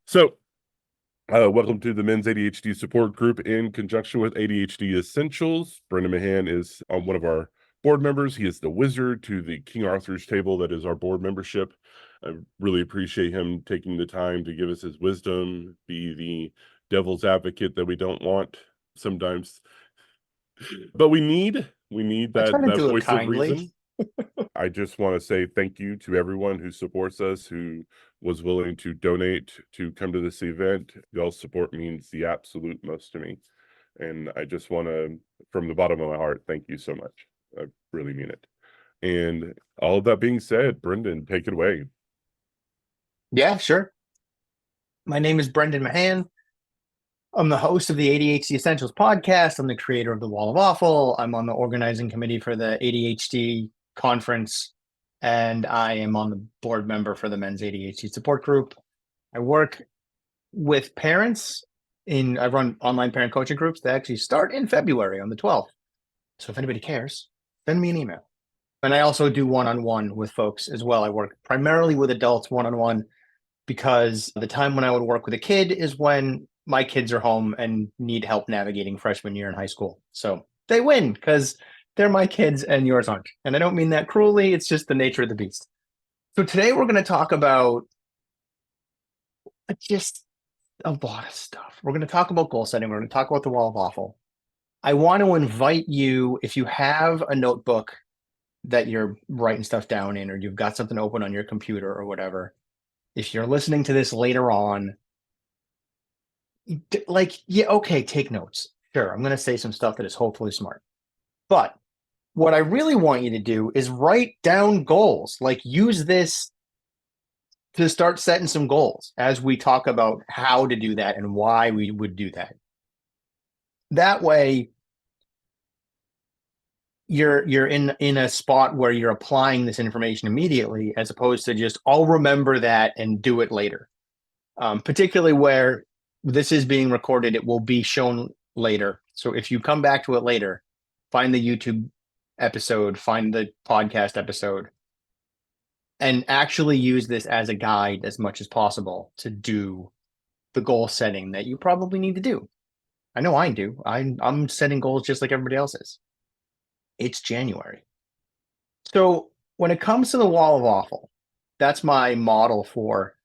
So, welcome to the Men's ADHD Support Group in conjunction with ADHD Essentials. Brendan Mahan is one of our board members. He is the wizard to the King Arthur's table that is our board membership. I really appreciate him taking the time to give us his wisdom, be the devil's advocate that we don't want sometimes. But we need I try to that do it voice of kindly. reason. I just want to say thank you to everyone who supports us, who was willing to donate to come to this event. Y'all's support means the absolute most to me. And I just want to, from the bottom of my heart, thank you so much. I really mean it. And all of that being said, Brendan, take it away. Yeah, sure. My name is Brendan Mahan. I'm the host of the ADHD Essentials Podcast. I'm the creator of The Wall of Awful. I'm on the organizing committee for the ADHD conference, and I am on the board member for the Men's ADHD Support Group. I work with parents I run online parent coaching groups that actually start in February on the 12th. So if anybody cares, send me an email. And I also do one-on-one with folks as well. I work primarily with adults one-on-one because the time when I would work with a kid is when my kids are home and need help navigating freshman year in high school. So they win because they're my kids and yours aren't. And I don't mean that cruelly. It's just the nature of the beast. So today we're going to talk about just a lot of stuff. We're going to talk about goal setting. We're going to talk about the wall of awful. I want to invite you, if you have a notebook that you're writing stuff down in, or you've got something open on your computer or whatever, if you're listening to this later on, okay, take notes. Sure, I'm going to say some stuff that is hopefully smart. But what I really want you to do is write down goals. Use this to start setting some goals as we talk about how to do that and why we would do that. That way, you're in a spot where you're applying this information immediately, as opposed to just, I'll remember that and do it later. Particularly where this is being recorded, it will be shown later. So if you come back to it later, find the YouTube episode, find the podcast episode, and actually use this as a guide as much as possible to do the goal setting that you probably need to do. I know I do. I'm setting goals just like everybody else is. It's January. So when it comes to the wall of awful, that's my model for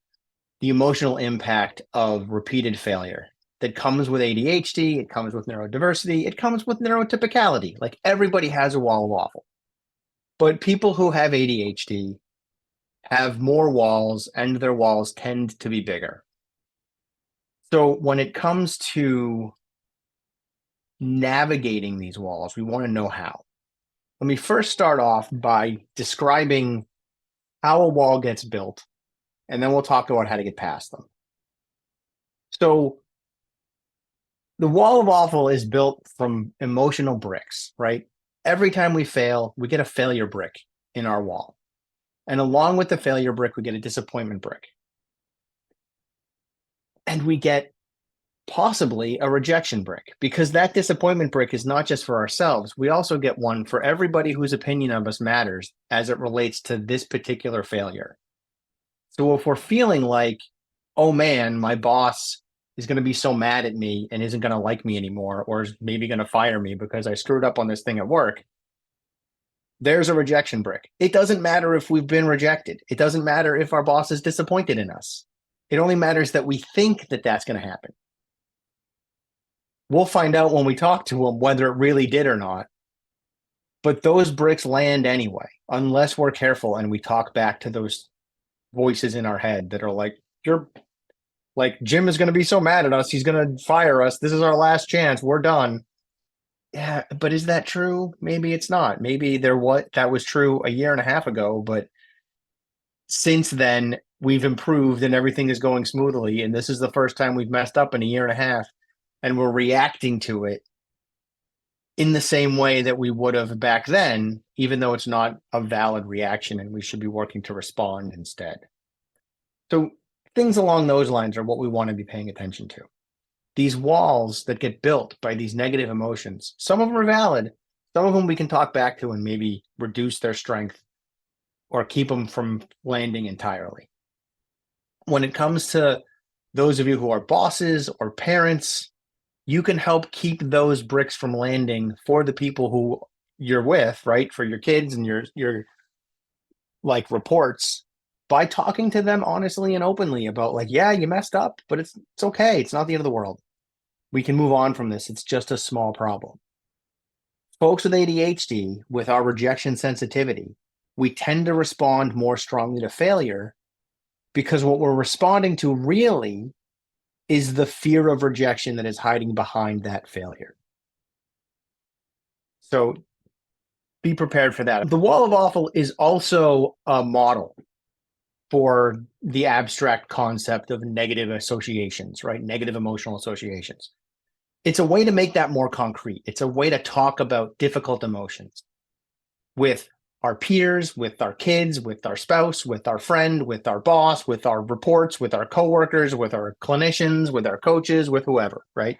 the emotional impact of repeated failure that comes with ADHD. It comes with neurodiversity. It comes with neurotypicality. Like, everybody has a wall of awful. But people who have ADHD have more walls, and their walls tend to be bigger. So when it comes to navigating these walls, we want to know how. Let me first start off by describing how a wall gets built, and then we'll talk about how to get past them. So the wall of awful is built from emotional bricks, right? Every time we fail, we get a failure brick in our wall. And along with the failure brick, we get a disappointment brick. And we get possibly a rejection brick, because that disappointment brick is not just for ourselves. We also get one for everybody whose opinion of us matters as it relates to this particular failure. So if we're feeling like, oh man, my boss is going to be so mad at me and isn't going to like me anymore, or is maybe going to fire me because I screwed up on this thing at work, there's a rejection brick. It doesn't matter if we've been rejected. It doesn't matter if our boss is disappointed in us. It only matters that we think that that's going to happen. We'll find out when we talk to them whether it really did or not. But those bricks land anyway, unless we're careful and we talk back to those voices in our head that are like, Jim is going to be so mad at us. He's going to fire us. This is our last chance. We're done. Yeah, but is that true? Maybe it's not. Maybe that was true a year and a half ago, but since then we've improved and everything is going smoothly. And this is the first time we've messed up in a year and a half, and we're reacting to it in the same way that we would have back then, even though it's not a valid reaction and we should be working to respond instead. So things along those lines are what we want to be paying attention to. These walls that get built by these negative emotions, some of them are valid, some of them we can talk back to and maybe reduce their strength or keep them from landing entirely. When it comes to Those of you who are bosses or parents, you can help keep those bricks from landing for the people who you're with, right? For your kids and your like reports, by talking to them honestly and openly about like, yeah, you messed up, but it's okay. It's not the end of the world. We can move on from this. It's just a small problem. Folks with ADHD, with our rejection sensitivity, we tend to respond more strongly to failure because what we're responding to really is the fear of rejection that is hiding behind that failure. So be prepared for that. The wall of awful is also a model for the abstract concept of negative associations, right? Negative emotional associations. It's a way to make that more concrete. It's a way to talk about difficult emotions with our peers, with our kids, with our spouse, with our friend, with our boss, with our reports, with our coworkers, with our clinicians, with our coaches, with whoever, right?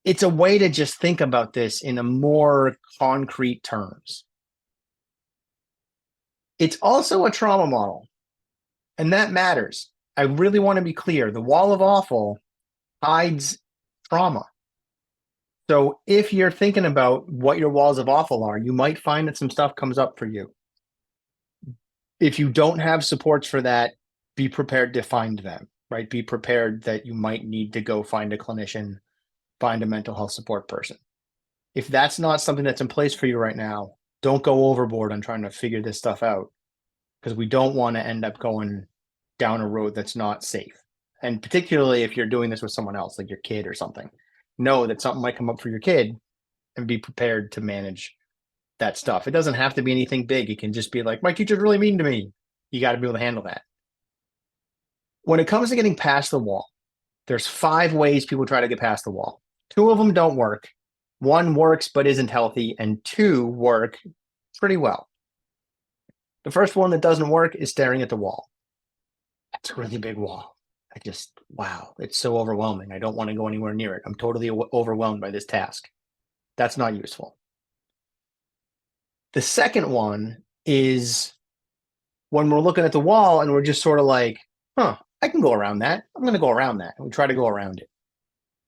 It's a way to just think about this in a more concrete terms. It's also a trauma model, and that matters. I really want to be clear. The wall of awful hides trauma. So if you're thinking about what your walls of awful are, you might find that some stuff comes up for you. If you don't have supports for that, be prepared to find them, right? Be prepared that you might need to go find a clinician, find a mental health support person. If that's not something that's in place for you right now, don't go overboard on trying to figure this stuff out, because we don't want to end up going down a road that's not safe. And particularly if you're doing this with someone else, like your kid or something, know that something might come up for your kid and be prepared to manage that stuff. It doesn't have to be anything big. It can just be like, my teacher's really mean to me. You got to be able to handle that. When it comes to getting past the wall, there's 5 ways people try to get past the wall. 2 of them don't work. 1 works but isn't healthy, and 2 work pretty well. The first one that doesn't work is staring at the wall. That's a really big wall. Wow, it's so overwhelming. I don't want to go anywhere near it. I'm totally overwhelmed by this task. That's not useful. The second one is when we're looking at the wall and we're just sort of like, I can go around that. I'm going to go around that. And we try to go around it.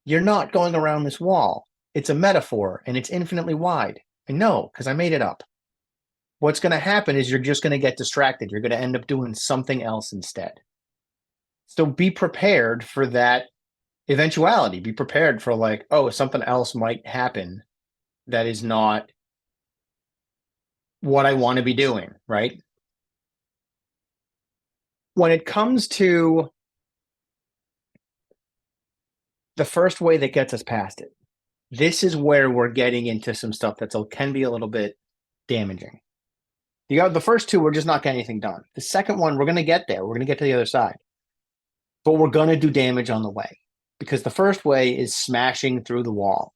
You're not going around this wall. It's a metaphor and it's infinitely wide. I know, because I made it up. What's going to happen is you're just going to get distracted. You're going to end up doing something else instead. So be prepared for that eventuality. Be prepared for like, something else might happen that is not what I want to be doing, right? When it comes to the first way that gets us past it, this is where we're getting into some stuff that can be a little bit damaging. The first 2, we're just not getting anything done. The second one, we're going to get there. We're going to get to the other side. But we're going to do damage on the way, because the first way is smashing through the wall.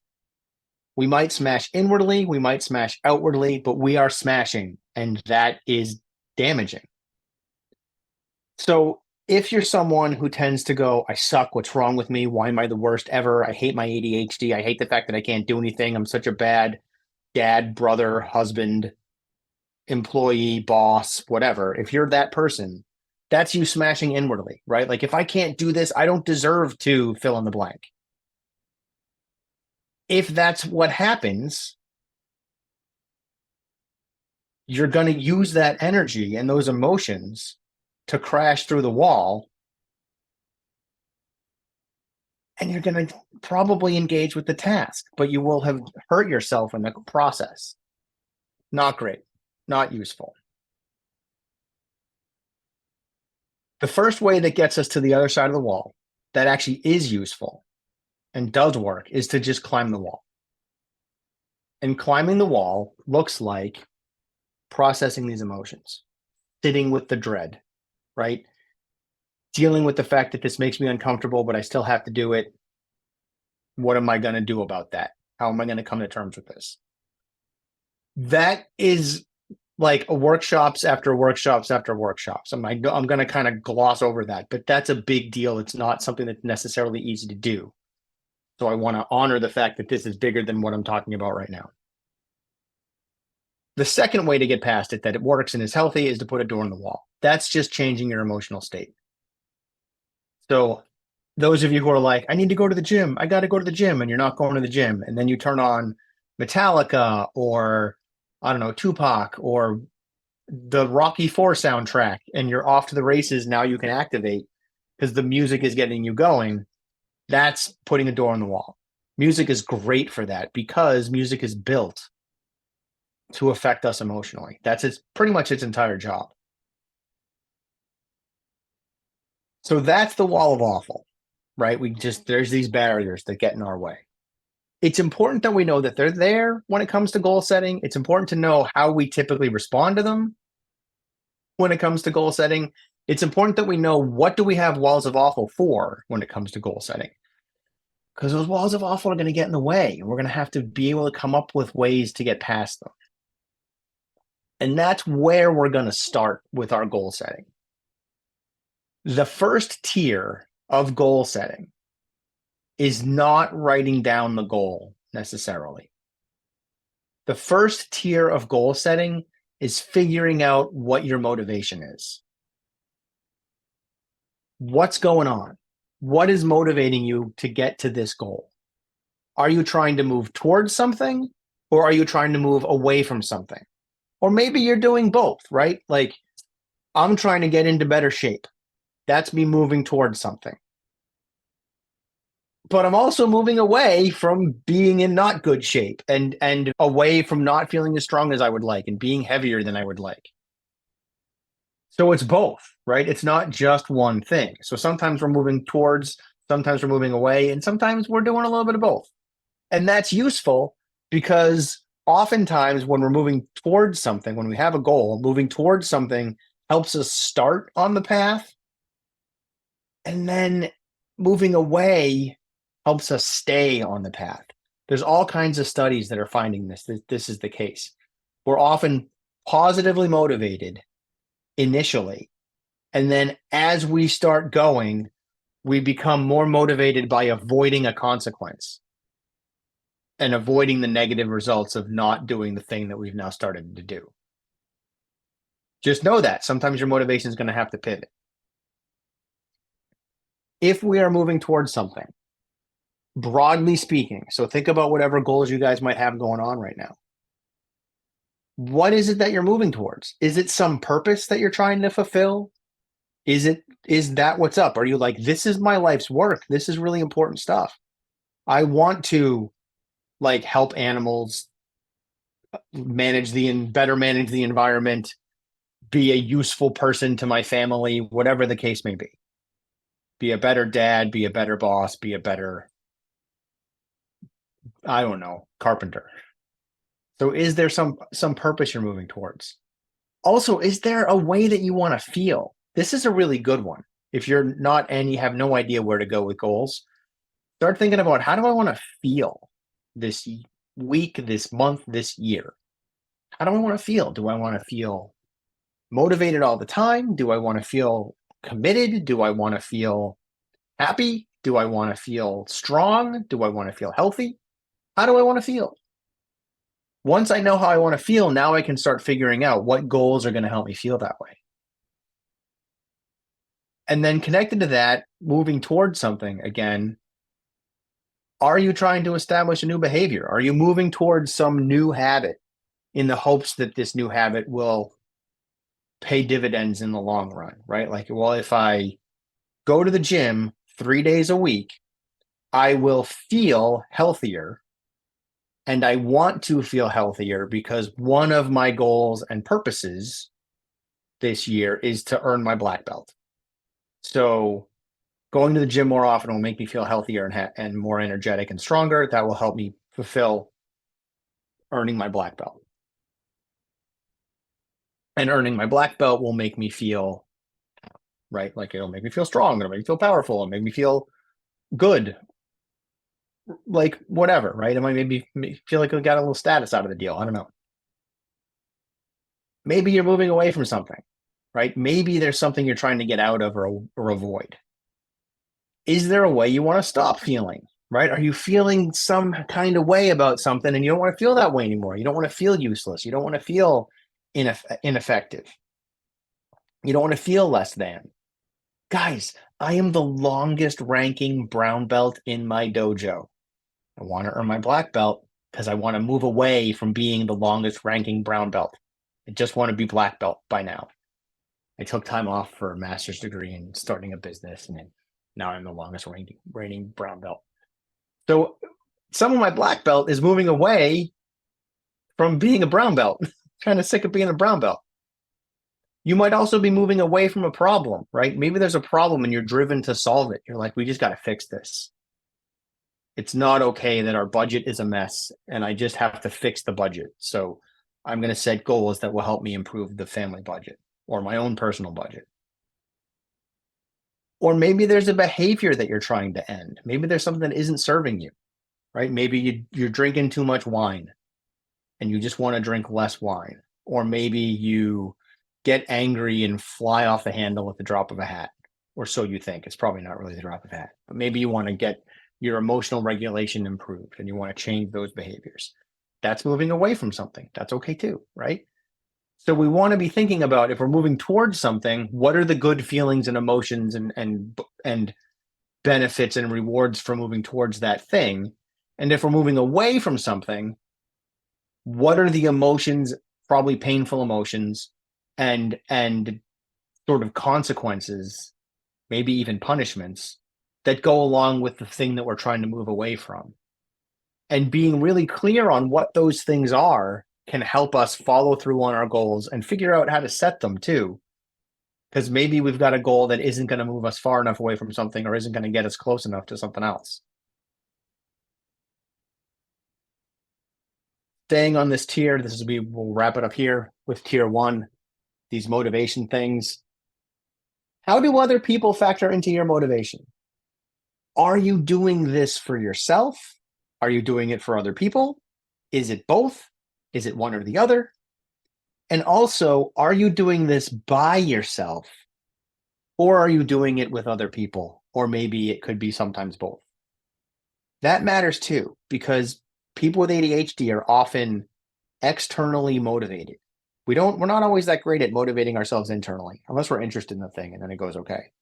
We might smash inwardly, we might smash outwardly, but we are smashing, and that is damaging. So if you're someone who tends to go, I suck, what's wrong with me? Why am I the worst ever? I hate my ADHD. I hate the fact that I can't do anything. I'm such a bad dad, brother, husband, employee, boss, whatever. If you're that person, that's you smashing inwardly, right? Like, if I can't do this, I don't deserve to fill in the blank. If that's what happens, you're going to use that energy and those emotions to crash through the wall, and you're going to probably engage with the task, but you will have hurt yourself in the process. Not great, not useful. The first way that gets us to the other side of the wall that actually is useful and does work is to just climb the wall. And climbing the wall looks like processing these emotions, sitting with the dread, right? Dealing with the fact that this makes me uncomfortable, but I still have to do it. What am I going to do about that? How am I going to come to terms with this? That is like workshops after workshops after workshops. I'm going to kind of gloss over that, but that's a big deal. It's not something that's necessarily easy to do. So I want to honor the fact that this is bigger than what I'm talking about right now. The second way to get past it, that it works and is healthy, is to put a door in the wall. That's just changing your emotional state. So those of you who are like, I need to go to the gym, I got to go to the gym, and you're not going to the gym, and then you turn on Metallica or I don't know, Tupac or the Rocky IV soundtrack, and you're off to the races. Now you can activate because the music is getting you going. That's putting a door on the wall. Music is great for that because music is built to affect us emotionally. That's pretty much its entire job. So that's the wall of awful, right? There's these barriers that get in our way. It's important that we know that they're there when it comes to goal setting. It's important to know how we typically respond to them when it comes to goal setting. It's important that we know what do we have walls of awful for when it comes to goal setting. Because those walls of awful are going to get in the way, and we're going to have to be able to come up with ways to get past them. And that's where we're going to start with our goal setting. The first tier of goal setting is not writing down the goal necessarily. The first tier of goal setting is figuring out what your motivation is. What's going on? What is motivating you to get to this goal? Are you trying to move towards something, or are you trying to move away from something? Or maybe you're doing both, right? Like, I'm trying to get into better shape. That's me moving towards something. But I'm also moving away from being in not good shape and away from not feeling as strong as I would like and being heavier than I would like. So it's both, right? It's not just one thing. So sometimes we're moving towards, sometimes we're moving away, and sometimes we're doing a little bit of both. And that's useful because oftentimes when we're moving towards something, when we have a goal, moving towards something helps us start on the path. And then moving away helps us stay on the path. There's all kinds of studies that are finding this is the case. We're often positively motivated initially, and then as we start going, we become more motivated by avoiding a consequence and avoiding the negative results of not doing the thing that we've now started to do. Just know that sometimes your motivation is going to have to pivot. If we are moving towards something, broadly speaking, so think about whatever goals you guys might have going on right now. What is it that you're moving towards? Is it some purpose that you're trying to fulfill? Is that what's up? Are you like, this is my life's work. This is really important stuff. I want to like help animals better manage the environment, be a useful person to my family, whatever the case may be. Be a better dad, be a better boss, be a better, I don't know, carpenter. So is there some purpose you're moving towards? Also, is there a way that you want to feel? This is a really good one. If you're not and you have no idea where to go with goals, start thinking about, how do I want to feel this week, this month, this year? How do I want to feel? Do I want to feel motivated all the time? Do I want to feel committed? Do I want to feel happy? Do I want to feel strong? Do I want to feel healthy? How do I want to feel? Once I know how I want to feel, now I can start figuring out what goals are going to help me feel that way. And then connected to that, moving towards something again, are you trying to establish a new behavior? Are you moving towards some new habit in the hopes that this new habit will pay dividends in the long run, right? Like, well, if I go to the gym 3 days a week, I will feel healthier. And I want to feel healthier because one of my goals and purposes this year is to earn my black belt. So going to the gym more often will make me feel healthier and more energetic and stronger. That will help me fulfill earning my black belt. And earning my black belt will make me feel, right? Like, it'll make me feel strong. It'll make me feel powerful. It'll make me feel good. Like, whatever, right? It might maybe feel like I got a little status out of the deal. I don't know. Maybe you're moving away from something, right? Maybe there's something you're trying to get out of or avoid. Is there a way you want to stop feeling, right? Are you feeling some kind of way about something and you don't want to feel that way anymore? You don't want to feel useless. You don't want to feel ineffective. You don't want to feel less than. Guys, I am the longest ranking brown belt in my dojo. I want to earn my black belt because I want to move away from being the longest ranking brown belt. I just want to be black belt by now. I took time off for a master's degree and starting a business, and now I'm the longest reigning brown belt. So some of my black belt is moving away from being a brown belt. Kind of sick of being a brown belt. You might also be moving away from a problem, right? Maybe there's a problem and you're driven to solve it. You're like, we just got to fix this. It's not okay that our budget is a mess and I just have to fix the budget. So I'm going to set goals that will help me improve the family budget or my own personal budget. Or maybe there's a behavior that you're trying to end. Maybe there's something that isn't serving you, right? Maybe you're drinking too much wine and you just want to drink less wine. Or maybe you get angry and fly off the handle with the drop of a hat, or so you think. It's probably not really the drop of a hat, but maybe you want to get your emotional regulation improved and you want to change those behaviors. That's moving away from something. That's okay too, right? So we want to be thinking about, if we're moving towards something, what are the good feelings and emotions and benefits and rewards for moving towards that thing? And if we're moving away from something, what are the emotions, probably painful emotions, and sort of consequences, maybe even punishments, that go along with the thing that we're trying to move away from? And being really clear on what those things are can help us follow through on our goals and figure out how to set them too. Because maybe we've got a goal that isn't going to move us far enough away from something or isn't going to get us close enough to something else. Staying on this tier, we'll wrap it up here with tier 1, these motivation things. How do other people factor into your motivation? Are you doing this for yourself? Are you doing it for other people? Is it both? Is it one or the other? And also, are you doing this by yourself? Or are you doing it with other people? Or maybe it could be sometimes both. That matters too, because people with ADHD are often externally motivated. We're not always that great at motivating ourselves internally, unless we're interested in the thing and then it goes okay.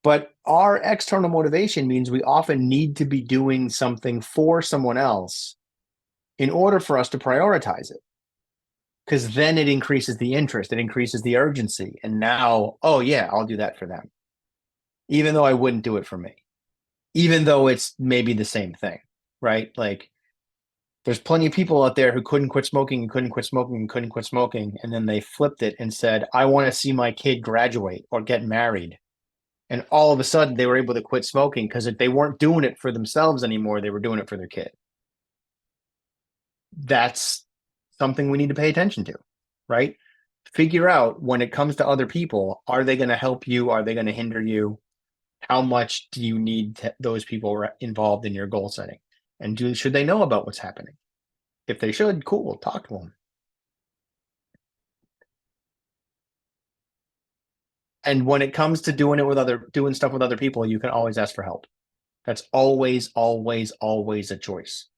But our external motivation means we often need to be doing something for someone else in order for us to prioritize it. Because then it increases the interest, it increases the urgency. And now, oh yeah, I'll do that for them. Even though I wouldn't do it for me. Even though it's maybe the same thing, right? Like, there's plenty of people out there who couldn't quit smoking and couldn't quit smoking and couldn't quit smoking. And then they flipped it and said, I want to see my kid graduate or get married. And all of a sudden they were able to quit smoking because they weren't doing it for themselves anymore. They were doing it for their kid. That's something we need to pay attention to, right? Figure out, when it comes to other people, are they going to help you? Are they going to hinder you? How much do you need those people involved in your goal setting? And should they know about what's happening? If they should, cool, talk to them. And when it comes to doing stuff with other people, you can always ask for help. That's always, always, always a choice.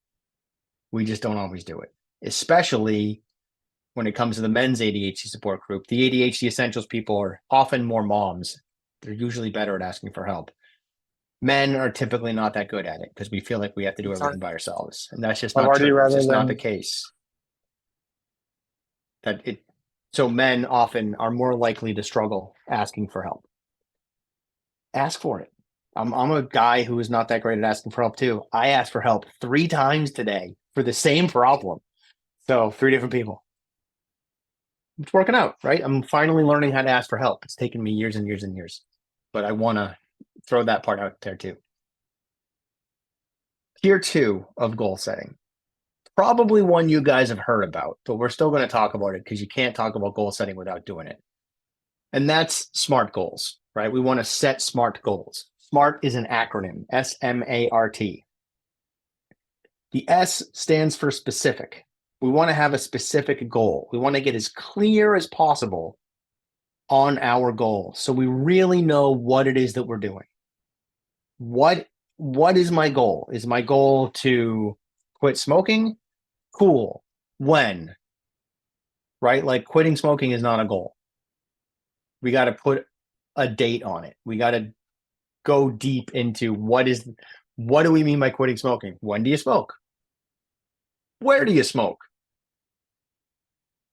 We just don't always do it, especially when it comes to the men's ADHD support group. The ADHD Essentials people are often more moms. They're usually better at asking for help. Men are typically not that good at it because we feel like we have to do everything by ourselves. And that's just not true. It's just not the case. So men often are more likely to struggle asking for help. Ask for it. I'm a guy who is not that great at asking for help too. I asked for help 3 times today for the same problem. So 3 different people. It's working out, right? I'm finally learning how to ask for help. It's taken me years and years and years, but I want to throw that part out there too. Tier 2 of goal setting. Probably one you guys have heard about, but we're still going to talk about it because you can't talk about goal setting without doing it. And that's SMART goals, right? We want to set SMART goals. SMART is an acronym, S.M.A.R.T. The S stands for specific. We want to have a specific goal. We want to get as clear as possible on our goal so we really know what it is that we're doing. What is my goal? Is my goal to quit smoking? Cool. When? Right? Like, quitting smoking is not a goal. We got to put a date on it. We got to go deep into what do we mean by quitting smoking? When do you smoke? Where do you smoke?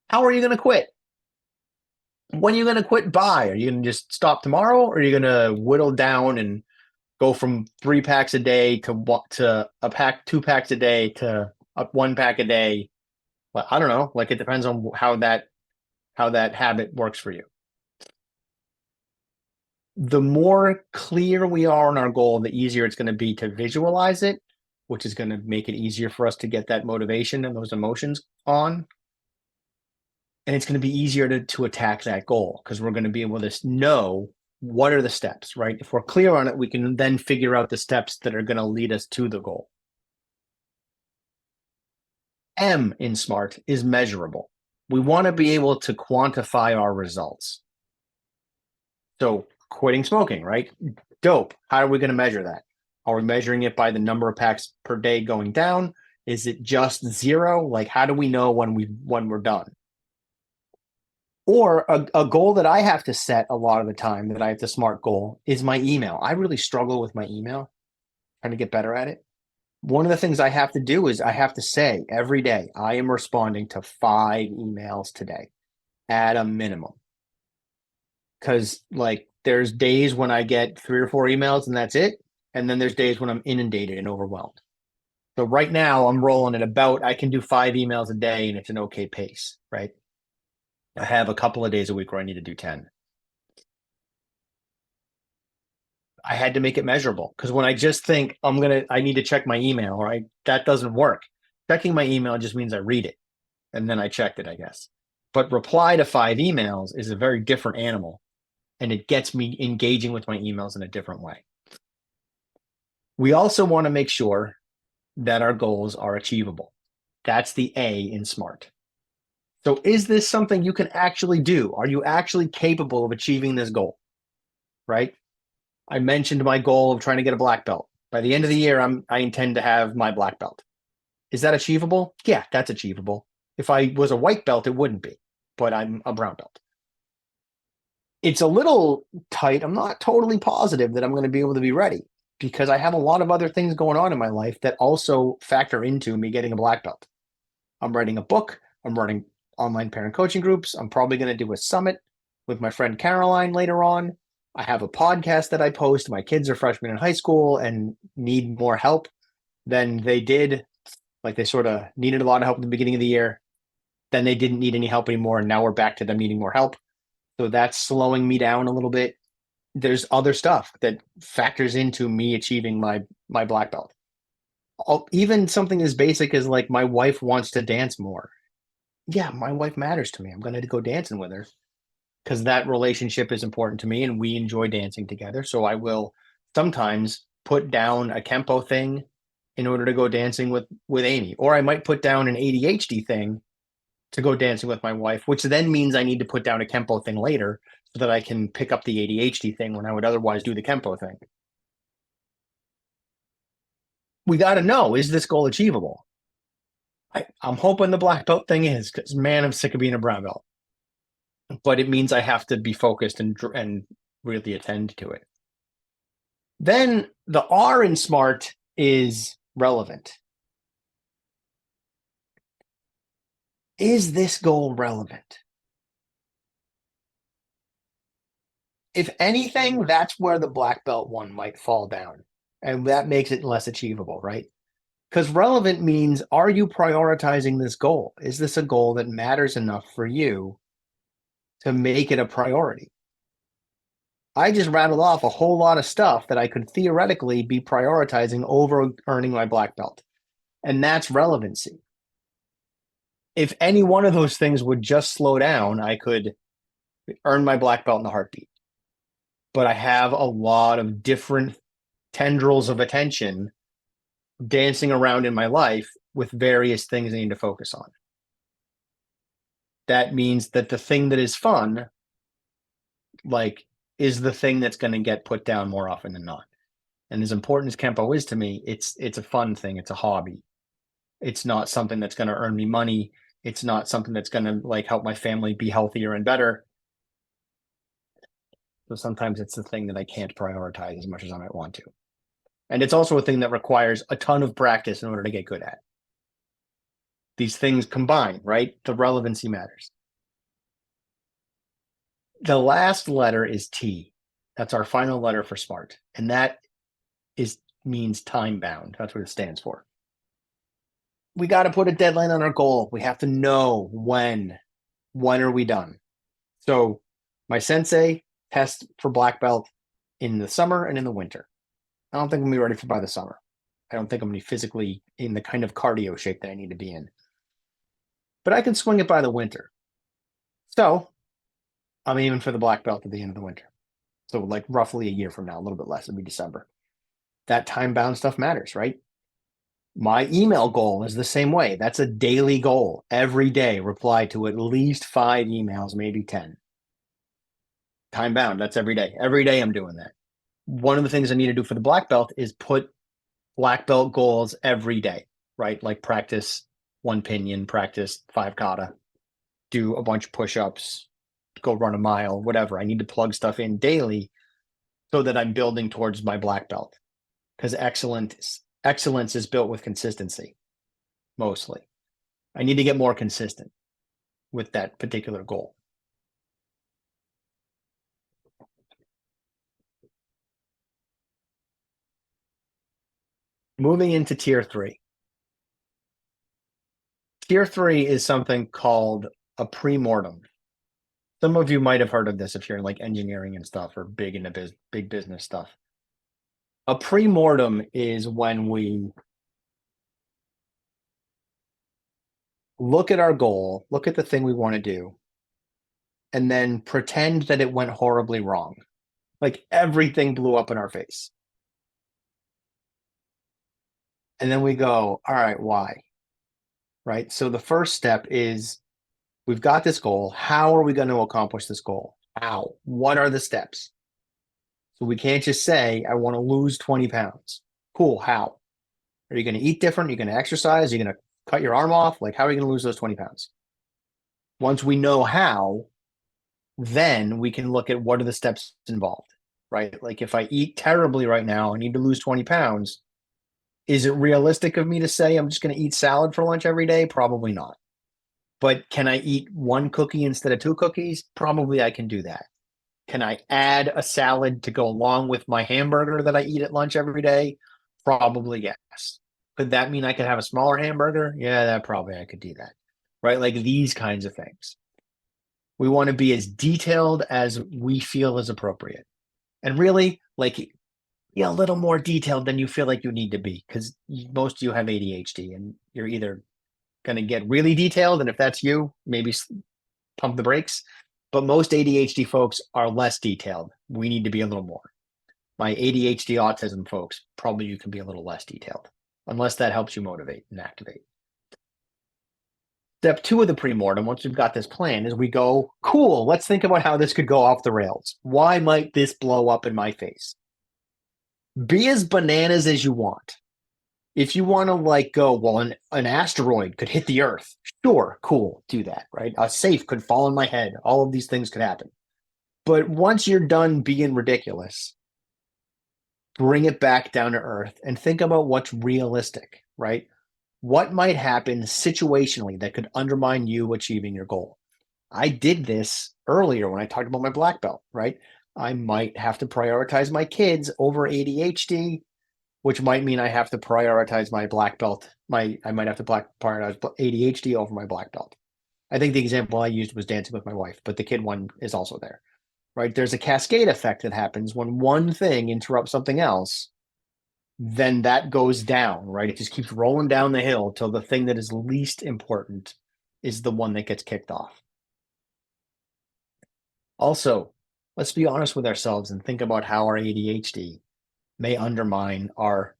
How are you going to quit? When are you going to quit by? Are you going to just stop tomorrow? Or are you going to whittle down and go from 3 packs a day to a pack, 2 packs a day to 1 pack a day? Well, I don't know. Like, it depends on how that habit works for you. The more clear we are on our goal, the easier it's going to be to visualize it, which is going to make it easier for us to get that motivation and those emotions on. And it's going to be easier to attack that goal because we're going to be able to know what are the steps, right? If we're clear on it, we can then figure out the steps that are going to lead us to the goal. M in S.M.A.R.T is measurable. We want to be able to quantify our results. So quitting smoking, right? Dope. How are we going to measure that? Are we measuring it by the number of packs per day going down? Is it just 0? Like, how do we know when we're done? Or a goal that I have to set a lot of the time, that I have to SMART goal, is my email. I really struggle with my email, trying to get better at it. One of the things I have to do is I have to say every day, I am responding to 5 emails today at a minimum. Because, like, there's days when I get 3 or 4 emails and that's it. And then there's days when I'm inundated and overwhelmed. So right now I'm rolling at I can do 5 emails a day and it's an okay pace, right? I have a couple of days a week where I need to do 10. I had to make it measurable because when I just think I need to check my email, right? That doesn't work. Checking my email just means I read it and then I checked it, I guess. But reply to 5 emails is a very different animal, and it gets me engaging with my emails in a different way. We also want to make sure that our goals are achievable. That's the A in S.M.A.R.T. So is this something you can actually do? Are you actually capable of achieving this goal? Right? I mentioned my goal of trying to get a black belt. By the end of the year, I intend to have my black belt. Is that achievable? Yeah, that's achievable. If I was a white belt, it wouldn't be, but I'm a brown belt. It's a little tight. I'm not totally positive that I'm going to be able to be ready because I have a lot of other things going on in my life that also factor into me getting a black belt. I'm writing a book. I'm running online parent coaching groups. I'm probably going to do a summit with my friend Caroline later on. I have a podcast that I post. My kids are freshmen in high school and need more help than they did. Like, they sort of needed a lot of help at the beginning of the year. Then they didn't need any help anymore. And now we're back to them needing more help. So that's slowing me down a little bit. There's other stuff that factors into me achieving my black belt. Even something as basic as, like, my wife wants to dance more. Yeah, my wife matters to me. I'm going to go dancing with her because that relationship is important to me and we enjoy dancing together. So I will sometimes put down a Kempo thing in order to go dancing with Amy, or I might put down an ADHD thing to go dancing with my wife, which then means I need to put down a Kempo thing later so that I can pick up the ADHD thing when I would otherwise do the Kempo thing. We got to know, is this goal achievable? I'm hoping the black belt thing is, because, man, I'm sick of being a brown belt. But it means I have to be focused and really attend to it. Then the R in S.M.A.R.T is relevant. Is this goal relevant? If anything, that's where the black belt one might fall down. And that makes it less achievable, right? Because relevant means, are you prioritizing this goal? Is this a goal that matters enough for you to make it a priority? I just rattled off a whole lot of stuff that I could theoretically be prioritizing over earning my black belt. And that's relevancy. If any one of those things would just slow down, I could earn my black belt in a heartbeat. But I have a lot of different tendrils of attention dancing around in my life with various things I need to focus on. That means that the thing that is fun, like, is the thing that's going to get put down more often than not. And as important as Kempo is to me, it's a fun thing. It's a hobby. It's not something that's going to earn me money. It's not something that's going to, like, help my family be healthier and better. So sometimes it's the thing that I can't prioritize as much as I might want to. And it's also a thing that requires a ton of practice in order to get good at. These things combine, right? The relevancy matters. The last letter is T. That's our final letter for SMART. And that means time bound. That's what it stands for. We got to put a deadline on our goal. We have to know when are we done? So my sensei tests for black belt in the summer and in the winter. I don't think I'm going to be ready for by the summer. I don't think I'm going to be physically in the kind of cardio shape that I need to be in. But I can swing it by the winter. So I'm aiming for the black belt at the end of the winter. So like roughly a year from now, a little bit less, it'll be December. That time-bound stuff matters, right? My email goal is the same way. That's a daily goal. Every day, reply to at least 5 emails, maybe 10. Time-bound, that's every day. Every day I'm doing that. One of the things I need to do for the black belt is put black belt goals every day, right? Like practice 1 pinion, practice 5 kata, do a bunch of push-ups, go run a mile, whatever. I need to plug stuff in daily so that I'm building towards my black belt. Because excellence is built with consistency, mostly. I need to get more consistent with that particular goal. Moving into tier 3. Tier 3 is something called a pre-mortem. Some of you might have heard of this if you're in like engineering and stuff or big into big business stuff. A pre-mortem is when we look at our goal, look at the thing we want to do, and then pretend that it went horribly wrong. Like everything blew up in our face. And then we go, all right, why? Right? So the first step is we've got this goal. How are we going to accomplish this goal? How? What are the steps? So we can't just say, I want to lose 20 pounds. Cool. How? Are you going to eat different? Are you going to exercise? Are you going to cut your arm off? Like, how are you going to lose those 20 pounds? Once we know how, then we can look at what are the steps involved, right? Like if I eat terribly right now, I need to lose 20 pounds. Is it realistic of me to say I'm just going to eat salad for lunch every day? Probably not. But can I eat 1 cookie instead of 2 cookies? Probably I can do that. Can I add a salad to go along with my hamburger that I eat at lunch every day? Probably yes. Could that mean I could have a smaller hamburger? Yeah, that probably I could do that. Right? Like these kinds of things. We want to be as detailed as we feel is appropriate. And really, like, be a little more detailed than you feel like you need to be, because most of you have ADHD and you're either going to get really detailed, and if that's you, maybe pump the brakes. But most ADHD folks are less detailed. We need to be a little more. My ADHD autism folks, probably you can be a little less detailed, unless that helps you motivate and activate. Step 2 of the pre-mortem, once we've got this plan, is we go, cool, let's think about how this could go off the rails. Why might this blow up in my face? Be as bananas as you want. If you want to like go, well, an asteroid could hit the Earth. Sure, cool, do that, right? A safe could fall on my head. All of these things could happen. But once you're done being ridiculous, bring it back down to earth and think about what's realistic, right? What might happen situationally that could undermine you achieving your goal? I did this earlier when I talked about my black belt, right? I might have to prioritize my kids over ADHD, which might mean I have to prioritize my black belt. I might have to prioritize ADHD over my black belt. I think the example I used was dancing with my wife, but the kid one is also there, right? There's a cascade effect that happens when one thing interrupts something else, then that goes down, right? It just keeps rolling down the hill till the thing that is least important is the one that gets kicked off. Also, let's be honest with ourselves and think about how our ADHD may undermine our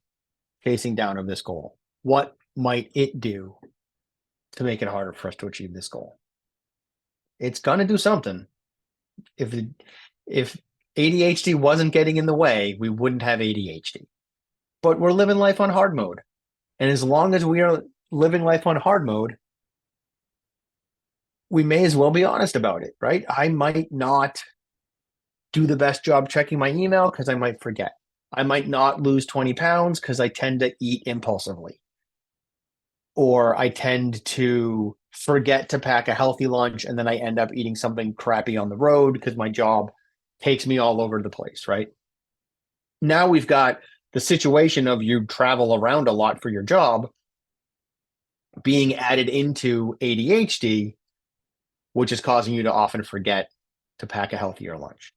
chasing down of this goal. What might it do to make it harder for us to achieve this goal? It's going to do something. If ADHD wasn't getting in the way, we wouldn't have ADHD. But we're living life on hard mode. And as long as we are living life on hard mode, we may as well be honest about it, right? I might not do the best job checking my email because I might forget. I might not lose 20 pounds because I tend to eat impulsively. Or I tend to forget to pack a healthy lunch and then I end up eating something crappy on the road because my job takes me all over the place, right? Now we've got the situation of you travel around a lot for your job being added into ADHD, which is causing you to often forget to pack a healthier lunch.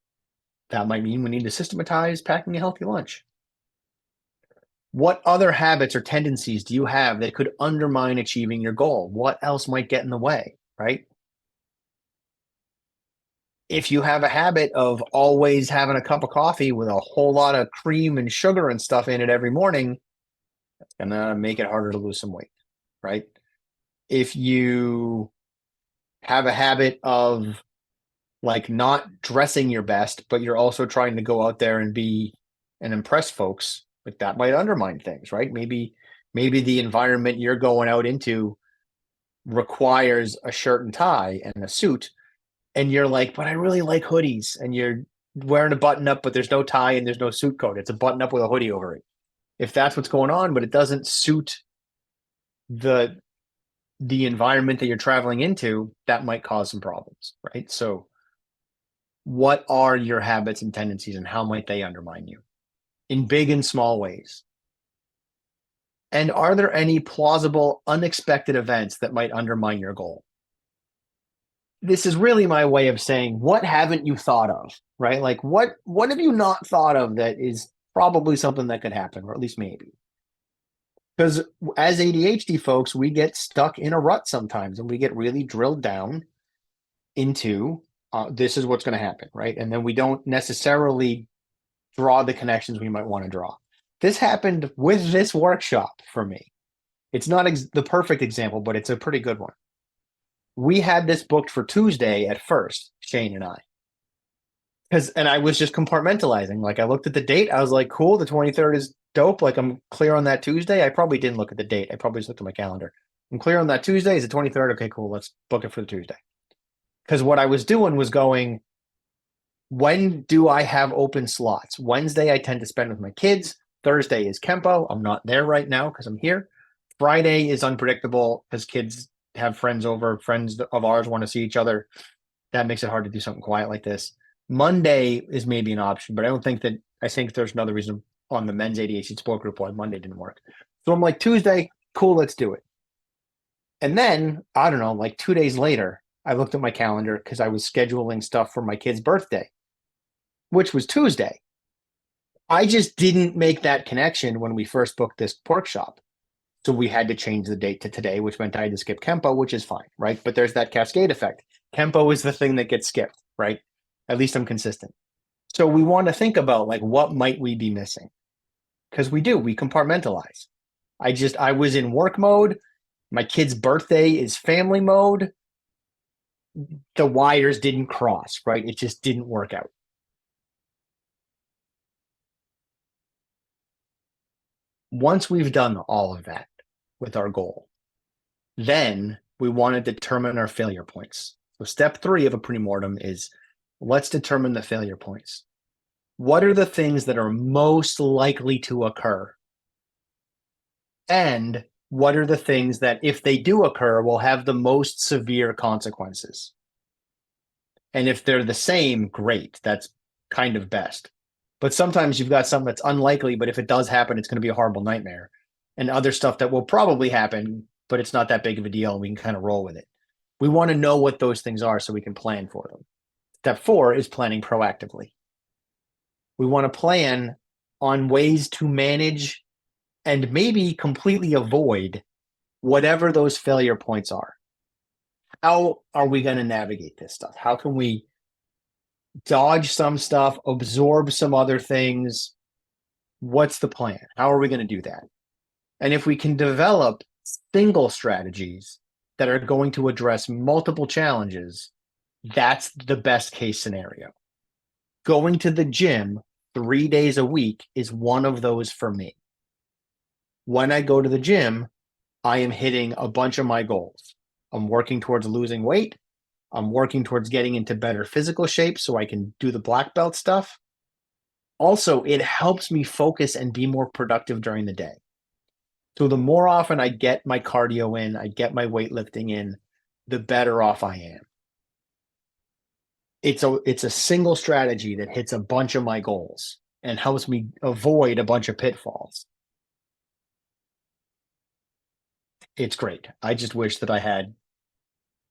That might mean we need to systematize packing a healthy lunch. What other habits or tendencies do you have that could undermine achieving your goal? What else might get in the way, right? If you have a habit of always having a cup of coffee with a whole lot of cream and sugar and stuff in it every morning, that's going to make it harder to lose some weight, right? If you have a habit of like not dressing your best, but you're also trying to go out there and be and impress folks, like that might undermine things, right? Maybe the environment you're going out into requires a shirt and tie and a suit, and you're like, but I really like hoodies, and you're wearing a button up, but there's no tie and there's no suit coat. It's a button up with a hoodie over it. If that's what's going on, but it doesn't suit the environment that you're traveling into, that might cause some problems, right? So what are your habits and tendencies and how might they undermine you in big and small ways? And are there any plausible, unexpected events that might undermine your goal? This is really my way of saying, what haven't you thought of, right? Like what have you not thought of that is probably something that could happen, or at least maybe? Because as ADHD folks, we get stuck in a rut sometimes and we get really drilled down into this is what's going to happen, right? And then we don't necessarily draw the connections we might want to draw. This happened with this workshop for me. It's not the perfect example, but it's a pretty good one. We had this booked for Tuesday at first, Shane and I. And I was just compartmentalizing. Like I looked at the date. I was like, cool, the 23rd is dope. Like I'm clear on that Tuesday. I probably didn't look at the date. I probably just looked at my calendar. I'm clear on that Tuesday. Is the 23rd? Okay, cool. Let's book it for the Tuesday. Because what I was doing was going, when do I have open slots? Wednesday, I tend to spend with my kids. Thursday is Kempo. I'm not there right now because I'm here. Friday is unpredictable because kids have friends over. Friends of ours want to see each other. That makes it hard to do something quiet like this. Monday is maybe an option, but I think there's another reason on the men's ADHD support group why Monday didn't work. So I'm like, Tuesday, cool, let's do it. And then, I don't know, like 2 days later, I looked at my calendar because I was scheduling stuff for my kid's birthday, which was Tuesday. I just didn't make that connection when we first booked this workshop. So we had to change the date to today, which meant I had to skip Kempo, which is fine, right? But there's that cascade effect. Kempo is the thing that gets skipped, right? At least I'm consistent. So we want to think about like, what might we be missing? Because we compartmentalize. I was in work mode. My kid's birthday is family mode. The wires didn't cross, right? It just didn't work out. Once we've done all of that with our goal, then we want to determine our failure points. So step 3 of a pre-mortem is let's determine the failure points. What are the things that are most likely to occur? And what are the things that, if they do occur, will have the most severe consequences? And if they're the same, great. That's kind of best. But sometimes you've got something that's unlikely, but if it does happen, it's going to be a horrible nightmare. And other stuff that will probably happen, but it's not that big of a deal. We can kind of roll with it. We want to know what those things are so we can plan for them. Step 4 is planning proactively. We want to plan on ways to manage and maybe completely avoid whatever those failure points are. How are we going to navigate this stuff? How can we dodge some stuff, absorb some other things? What's the plan? How are we going to do that? And if we can develop single strategies that are going to address multiple challenges, that's the best case scenario. Going to the gym 3 days a week is one of those for me. When I go to the gym, I am hitting a bunch of my goals. I'm working towards losing weight. I'm working towards getting into better physical shape so I can do the black belt stuff. Also, it helps me focus and be more productive during the day. So the more often I get my cardio in, I get my weightlifting in, the better off I am. It's a single strategy that hits a bunch of my goals and helps me avoid a bunch of pitfalls. It's great. I just wish that I had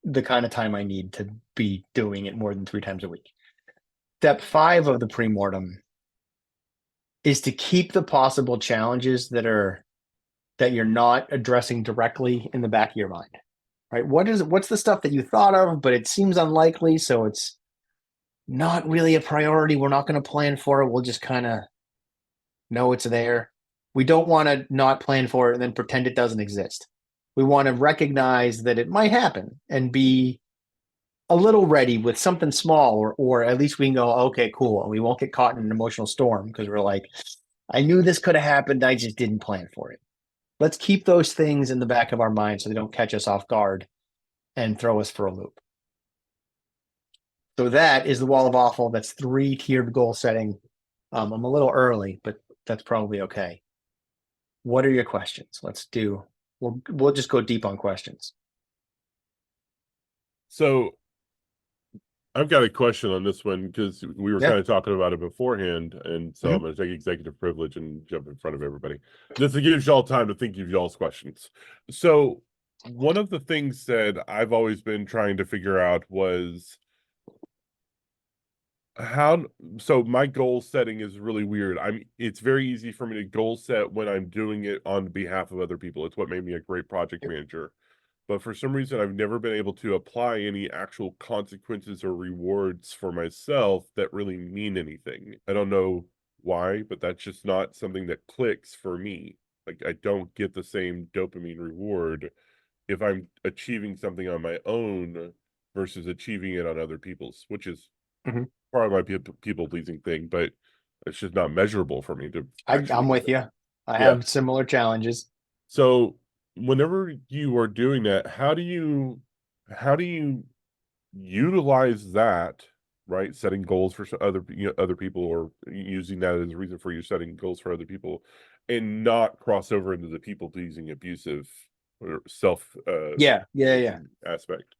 the kind of time I need to be doing it more than 3 times a week. Step 5 of the pre-mortem is to keep the possible challenges that you're not addressing directly in the back of your mind. Right? What's the stuff that you thought of, but it seems unlikely, so it's not really a priority. We're not going to plan for it. We'll just kind of know it's there. We don't want to not plan for it and then pretend it doesn't exist. We want to recognize that it might happen and be a little ready with something small, or at least we can go, okay, cool. And we won't get caught in an emotional storm because we're like, I knew this could have happened. I just didn't plan for it. Let's keep those things in the back of our mind so they don't catch us off guard and throw us for a loop. So that is the wall of awful. That's 3-tiered goal setting. I'm a little early, but that's probably okay. What are your questions? We'll just go deep on questions. So I've got a question on this one because we were kind of talking about it beforehand, and so I'm going to take executive privilege and jump in front of everybody. This gives y'all time to think of y'all's questions. So one of the things that I've always been trying to figure out was so my goal setting is really weird. It's very easy for me to goal set when I'm doing it on behalf of other people. It's what made me a great project manager. But for some reason, I've never been able to apply any actual consequences or rewards for myself that really mean anything. I don't know why, but that's just not something that clicks for me. Like, I don't get the same dopamine reward if I'm achieving something on my own versus achieving it on other people's, which is part of my people-pleasing thing, but it's just not measurable for me to I'm with you. I have similar challenges. So whenever you are doing that, how do you utilize that, right? Setting goals for other people, or using that as a reason for you setting goals for other people, and not cross over into the people-pleasing, abusive, or self aspect.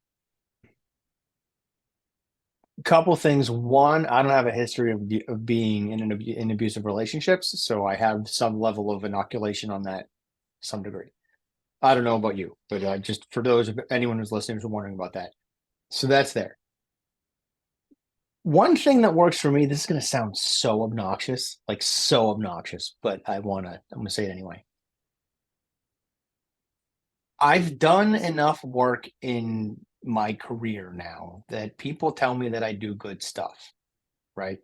Couple things. One, I don't have a history of being in abusive relationships, so I have some level of inoculation on that, some degree. I don't know about you, but just for anyone who's listening who's wondering about that. So that's there. One thing that works for me, this is going to sound so obnoxious, but I'm going to say it anyway. I've done enough work in my career now that people tell me that I do good stuff, right?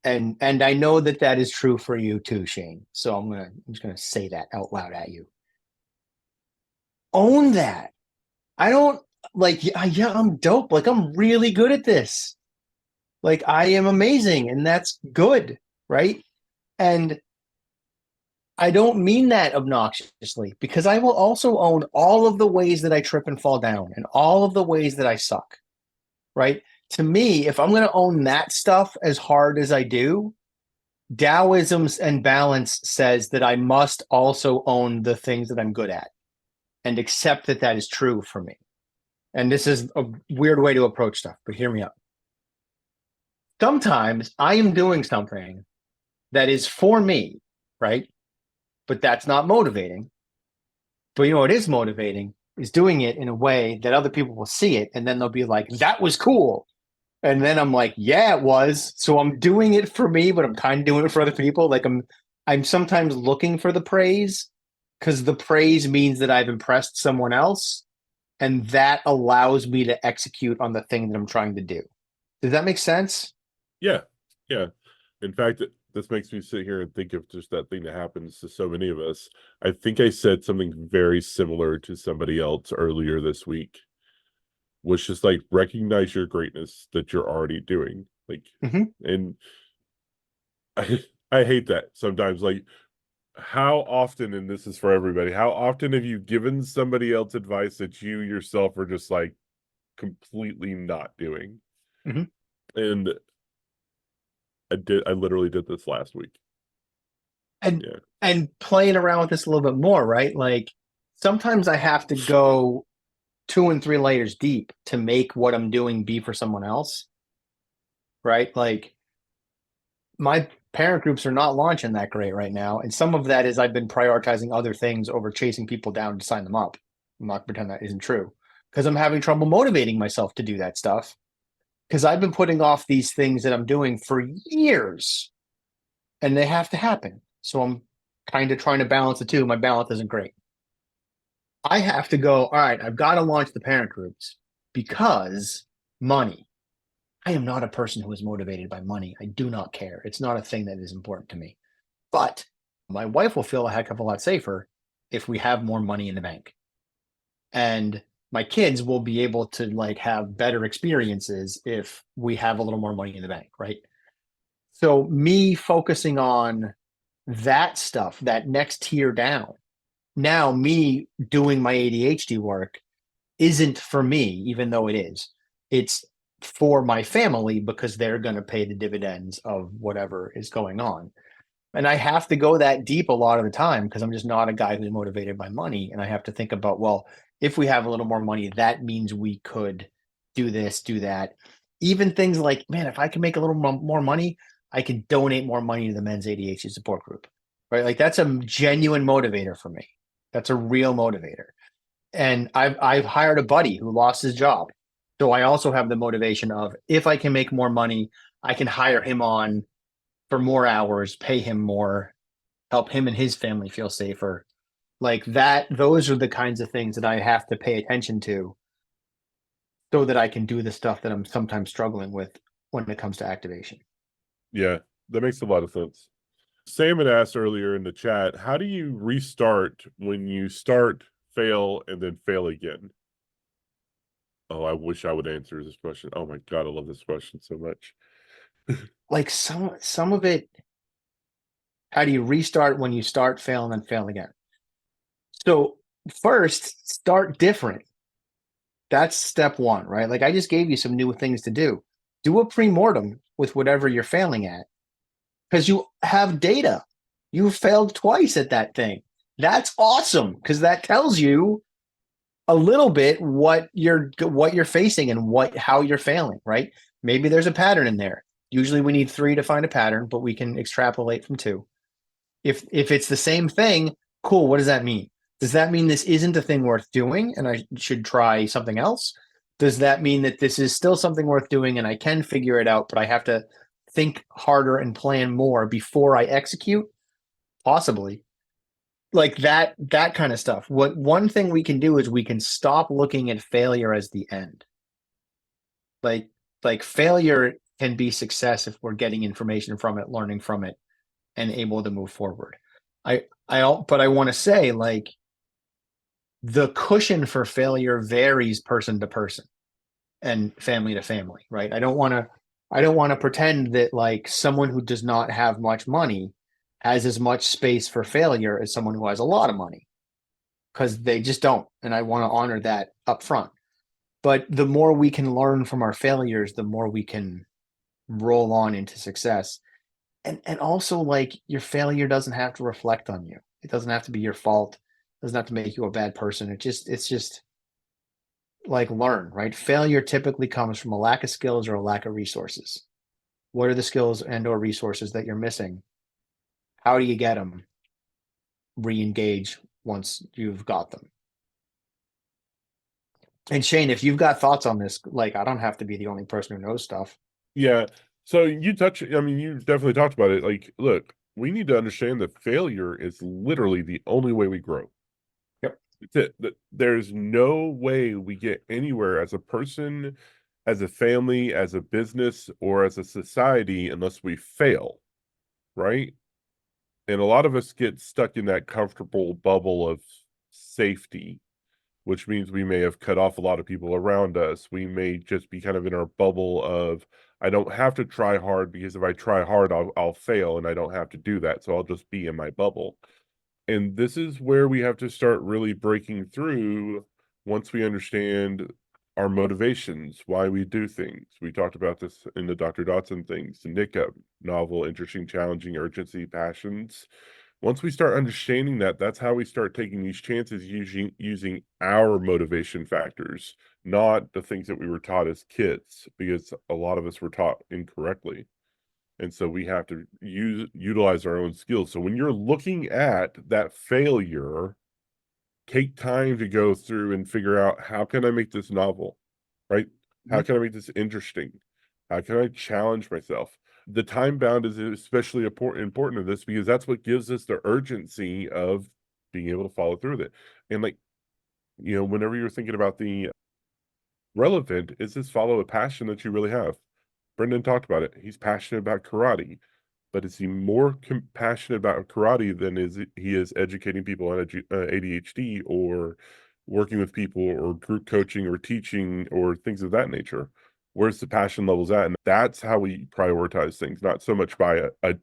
And I know that is true for you too, Shane. So I'm just gonna say that out loud at you. Own that. I don't I'm dope. Like, I'm really good at this. Like, I am amazing, and that's good, right? And I don't mean that obnoxiously, because I will also own all of the ways that I trip and fall down and all of the ways that I suck, right? To me, if I'm going to own that stuff as hard as I do, Taoism and balance says that I must also own the things that I'm good at and accept that is true for me. And this is a weird way to approach stuff, but hear me out. Sometimes I am doing something that is for me, right? But that's not motivating. But you know what is motivating is doing it in a way that other people will see it, and then they'll be like, that was cool. And then I'm like, yeah, it was. So I'm doing it for me, but I'm kind of doing it for other people. Like, I'm sometimes looking for the praise, because the praise means that I've impressed someone else, and that allows me to execute on the thing that I'm trying to do. Does that make sense? Yeah. In fact, this makes me sit here and think of just that thing that happens to so many of us. I think I said something very similar to somebody else earlier this week, which is like, recognize your greatness that you're already doing. Like, and I hate that sometimes. Like, how often, and this is for everybody, how often have you given somebody else advice that you yourself are just like, completely not doing. Mhm. And I literally did this last week. And Yeah. and playing around with this a little bit more, right? Like sometimes I have to go 2 and 3 layers deep to make what I'm doing be for someone else, right? Like my parent groups are not launching that great right now. And some of that is I've been prioritizing other things over chasing people down to sign them up. I'm not pretend that isn't true because I'm having trouble motivating myself to do that stuff because I've been putting off these things that I'm doing for years and they have to happen. So I'm kind of trying to balance the two. My balance isn't great. I have to go, all right, I've got to launch the parent groups because money. I am not a person who is motivated by money. I do not care. It's not a thing that is important to me. But my wife will feel a heck of a lot safer if we have more money in the bank. And my kids will be able to like have better experiences if we have a little more money in the bank, right? So me focusing on that stuff, that next tier down. Now me doing my ADHD work isn't for me, even though it is. It's for my family because they're going to pay the dividends of whatever is going on. And I have to go that deep a lot of the time because I'm just not a guy who's motivated by money. And I have to think about, well, if we have a little more money, that means we could do this, do that. Even things like, man, if I can make a little more money, I can donate more money to the men's ADHD support group, right? Like that's a genuine motivator for me. That's a real motivator. And I've hired a buddy who lost his job. So I also have the motivation of if I can make more money, I can hire him on for more hours, pay him more, help him and his family feel safer. Like that, those are the kinds of things that I have to pay attention to so that I can do the stuff that I'm sometimes struggling with when it comes to activation. Yeah, that makes a lot of sense. Sam had asked earlier in the chat, how do you restart when you start, fail, and then fail again? Oh, I wish I would answer this question. Oh my God, I love this question so much. Like some of it, how do you restart when you start, fail, and then fail again? So first, start different. That's step one, right? Like I just gave you some new things to do. Do a pre-mortem with whatever you're failing at because you have data. You failed twice at that thing. That's awesome because that tells you a little bit what you're facing and how you're failing, right? Maybe there's a pattern in there. Usually we need 3 to find a pattern, but we can extrapolate from 2. If it's the same thing, cool. What does that mean? Does that mean this isn't a thing worth doing and I should try something else? Does that mean that this is still something worth doing and I can figure it out, but I have to think harder and plan more before I execute? Possibly. Like that kind of stuff. What one thing we can do is we can stop looking at failure as the end. Like failure can be success if we're getting information from it, learning from it, and able to move forward. But I want to say like the cushion for failure varies person to person and family to family, right? I don't want to pretend that like someone who does not have much money has as much space for failure as someone who has a lot of money because they just don't. And I want to honor that up front. But the more we can learn from our failures, the more we can roll on into success. And also like your failure doesn't have to reflect on you. It doesn't have to be your fault. It doesn't have to make you a bad person. It's just like learn, right? Failure typically comes from a lack of skills or a lack of resources. What are the skills and or resources that you're missing? How do you get them? Re-engage once you've got them. And Shane, if you've got thoughts on this, like I don't have to be the only person who knows stuff. Yeah. So you definitely talked about it. Like, look, we need to understand that failure is literally the only way we grow. Yep. It's it. There's no way we get anywhere as a person, as a family, as a business, or as a society unless we fail, right? And a lot of us get stuck in that comfortable bubble of safety, which means we may have cut off a lot of people around us. We may just be kind of in our bubble of, I don't have to try hard because if I try hard, I'll fail and I don't have to do that. So I'll just be in my bubble. And this is where we have to start really breaking through once we understand our motivations, why we do things. We talked about this in the Dr. Dotson things, the NICA, novel, interesting, challenging, urgency, passions. Once we start understanding that, that's how we start taking these chances using our motivation factors, not the things that we were taught as kids, because a lot of us were taught incorrectly. And so we have to utilize our own skills. So when you're looking at that failure, take time to go through and figure out, how can I make this novel, right? How can I make this interesting? How can I challenge myself? The time bound is especially important to this, because that's what gives us the urgency of being able to follow through with it. And like, whenever you're thinking about the relevant, is this follow a passion that you really have. Brendan talked about it. He's passionate about karate, but is he more passionate about karate than he is educating people on ADHD, or working with people, or group coaching, or teaching, or things of that nature? Where's the passion levels at? And that's how we prioritize things, not so much by a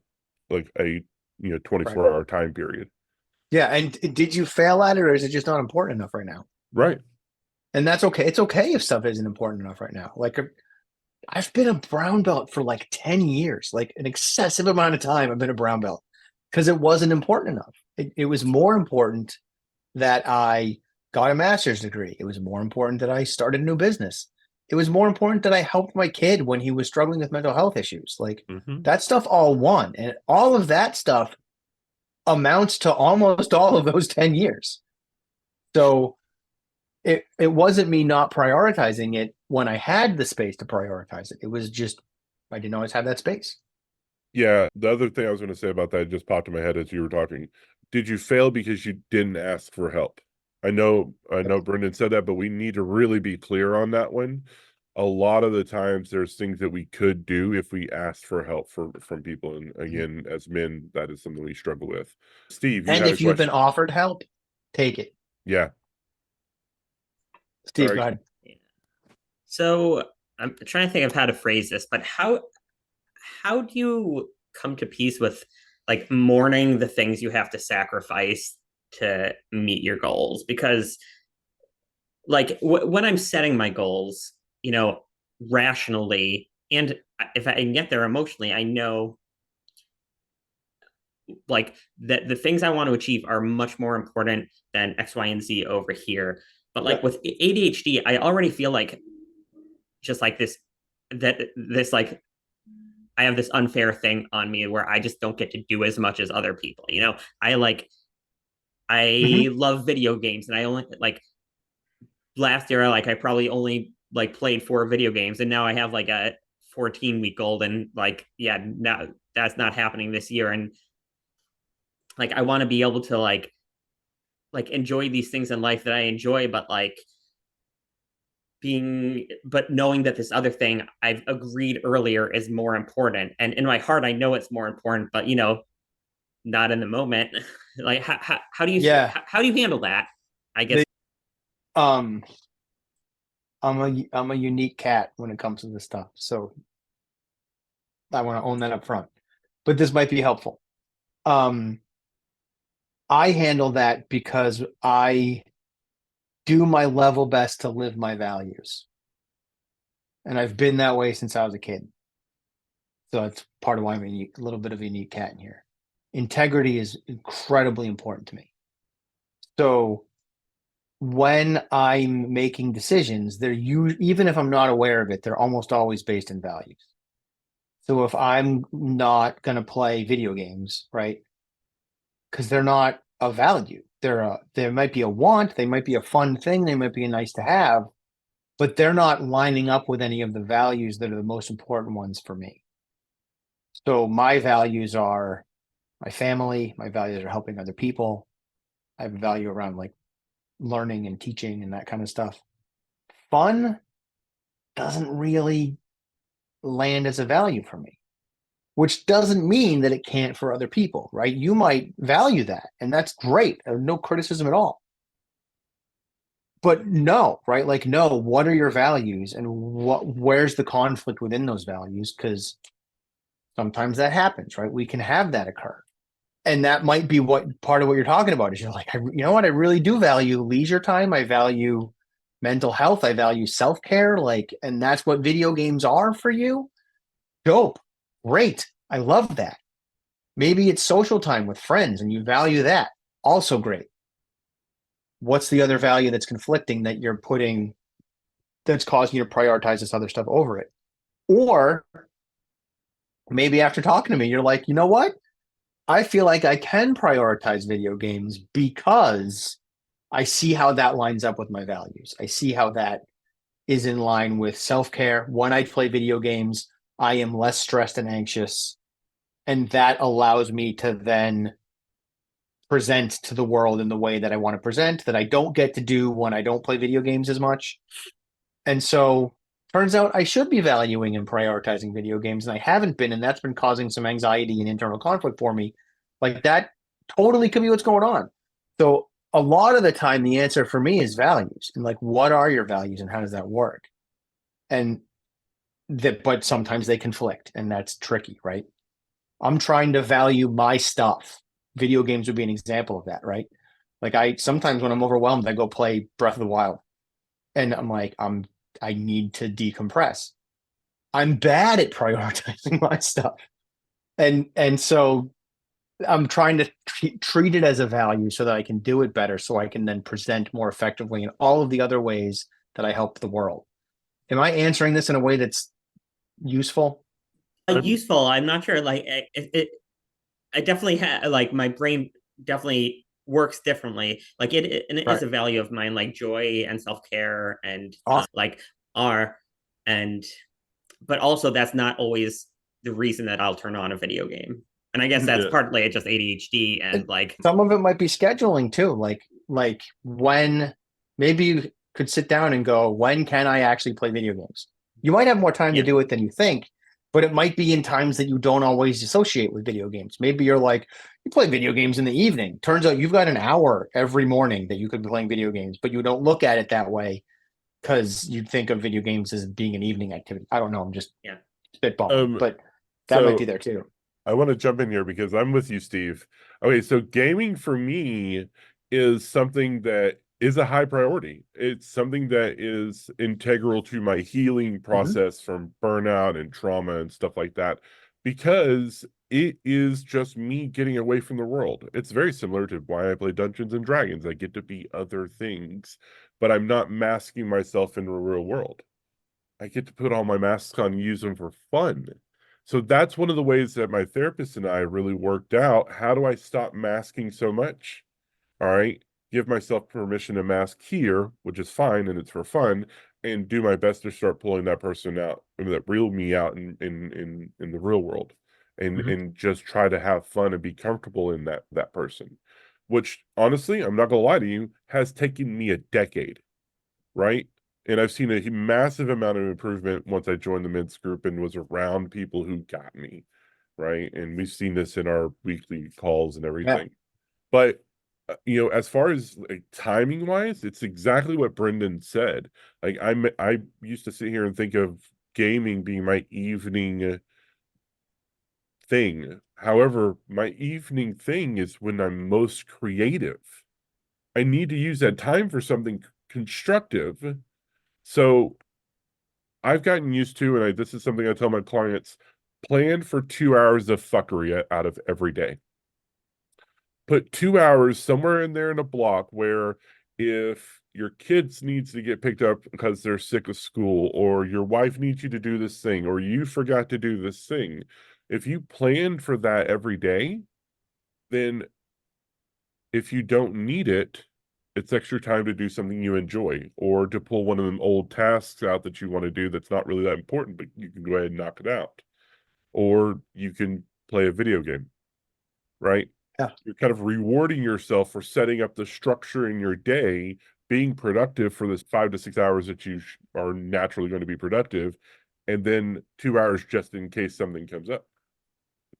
24-hour time period. Yeah. And did you fail at it, or is it just not important enough right now? Right. And that's okay. It's okay if stuff isn't important enough right now. Like, I've been a brown belt for like 10 years, like an excessive amount of time. I've been a brown belt because it wasn't important enough. It was more important that I got a master's degree. It was more important that I started a new business. It was more important that I helped my kid when he was struggling with mental health issues. Like, that stuff all won. And all of that stuff amounts to almost all of those 10 years. So it wasn't me not prioritizing it when I had the space to prioritize it. It was just, I didn't always have that space. Yeah. The other thing I was going to say about that just popped in my head as you were talking. Did you fail because you didn't ask for help? I know Brendan said that, but we need to really be clear on that one. A lot of the times there's things that we could do if we asked for help from people. And again, as men, that is something we struggle with. Steve, and if you've been offered help, take it. Yeah. Steve, go ahead. So I'm trying to think of how to phrase this, but how do you come to peace with like mourning the things you have to sacrifice to meet your goals? Because like when I'm setting my goals, rationally, and if I can get there emotionally, I know like that the things I want to achieve are much more important than X, Y, and Z over here. But like with ADHD, I already feel like just like this like I have this unfair thing on me where I just don't get to do as much as other people. I love video games, and I only like last year, like I probably only like played 4 video games, and now I have like a 14-week-old, and like, yeah, now that's not happening this year. And like, I want to be able to like enjoy these things in life that I enjoy, but knowing that this other thing I've agreed earlier is more important. And in my heart, I know it's more important, but not in the moment. Like, how do you, how do you handle that? I guess. I'm a unique cat when it comes to this stuff. So I want to own that up front, but this might be helpful. I handle that because I do my level best to live my values. And I've been that way since I was a kid. So that's part of why I'm a little bit of a unique cat in here. Integrity is incredibly important to me. So when I'm making decisions, even if I'm not aware of it, they're almost always based in values. So if I'm not going to play video games, right, because they're not a value, there might be a want, they might be a fun thing, they might be a nice to have, but they're not lining up with any of the values that are the most important ones for me. So my values are my family, my values are helping other people. I have a value around like learning and teaching and that kind of stuff. Fun doesn't really land as a value for me, which doesn't mean that it can't for other people, right? You might value that, and that's great. No criticism at all. But no, right? Like, no, what are your values, and where's the conflict within those values? Because sometimes that happens, right? We can have that occur. And that might be what part of what you're talking about is you're like, you know what? I really do value leisure time. I value mental health. I value self-care. Like, and that's what video games are for you. Dope. Great. I love that. Maybe it's social time with friends and you value that. Also great. What's the other value that's conflicting that you're putting that's causing you to prioritize this other stuff over it? Or maybe after talking to me, you're like, you know what? I feel like I can prioritize video games because I see how that lines up with my values. I see how that is in line with self-care. When I play video games, I am less stressed and anxious. And that allows me to then present to the world in the way that I want to present, that I don't get to do when I don't play video games as much. And so turns out I should be valuing and prioritizing video games, and I haven't been, and that's been causing some anxiety and internal conflict for me. Like that totally could be what's going on. So a lot of the time, the answer for me is values, and like, what are your values, and how does that work? And that, but sometimes they conflict, and that's tricky, right? I'm trying to value my stuff. Video games would be an example of that, right? Like I sometimes when I'm overwhelmed, I go play Breath of the Wild, and I'm like, I need to decompress. I'm bad at prioritizing my stuff. And so I'm trying to treat it as a value so that I can do it better, so I can then present more effectively in all of the other ways that I help the world. Am I answering this in a way that's useful? Useful. I'm not sure. Like I definitely have like my brain definitely works differently. Like and it is Right. a value of mine, like joy and self-care and Awesome. like are and but also that's not always the reason that I'll turn on a video game. And I guess that's Yeah. partly just ADHD and like Some of it might be scheduling too. Like when maybe you could sit down and go, when can I actually play video games? You might have more time to Yeah. do it than you think, but it might be in times that you don't always associate with video games. Maybe you're like, you play video games in the evening. Turns out you've got an hour every morning that you could be playing video games, but you don't look at it that way because you think of video games as being an evening activity. I don't know. I'm just spitballing, but that might be there too. I want to jump in here because I'm with you, Steve. Okay, so gaming for me is something that is a high priority. It's something that is integral to my healing process from burnout and trauma and stuff like that, because it is just me getting away from the world. It's very similar to why I play Dungeons and Dragons. I get to be other things, but I'm not masking myself in the real world. I get to put all my masks on and use them for fun. So that's one of the ways that my therapist and I really worked out. How do I stop masking so much? All right. Give myself permission to mask here, which is fine and it's for fun, and do my best to start pulling that person out, that real me out in the real world, and just try to have fun and be comfortable in that person. Which honestly, I'm not gonna lie to you, has taken me a decade, right? And I've seen a massive amount of improvement once I joined the men's group and was around people who got me, right? And we've seen this in our weekly calls and everything. But as far as like timing wise, it's exactly what Brendan said. Like I used to sit here and think of gaming being my evening thing. However, my evening thing is when I'm most creative. I need to use that time for something constructive. So I've gotten used to, and this is something I tell my clients, plan for 2 hours of fuckery out of every day. Put 2 hours somewhere in there in a block where if your kids needs to get picked up because they're sick of school, or your wife needs you to do this thing, or you forgot to do this thing, if you plan for that every day, then if you don't need it, it's extra time to do something you enjoy, or to pull one of them old tasks out that you want to do that's not really that important, but you can go ahead and knock it out. Or you can play a video game, right? Yeah. You're kind of rewarding yourself for setting up the structure in your day, being productive for this 5 to 6 hours that you are naturally going to be productive, and then 2 hours just in case something comes up.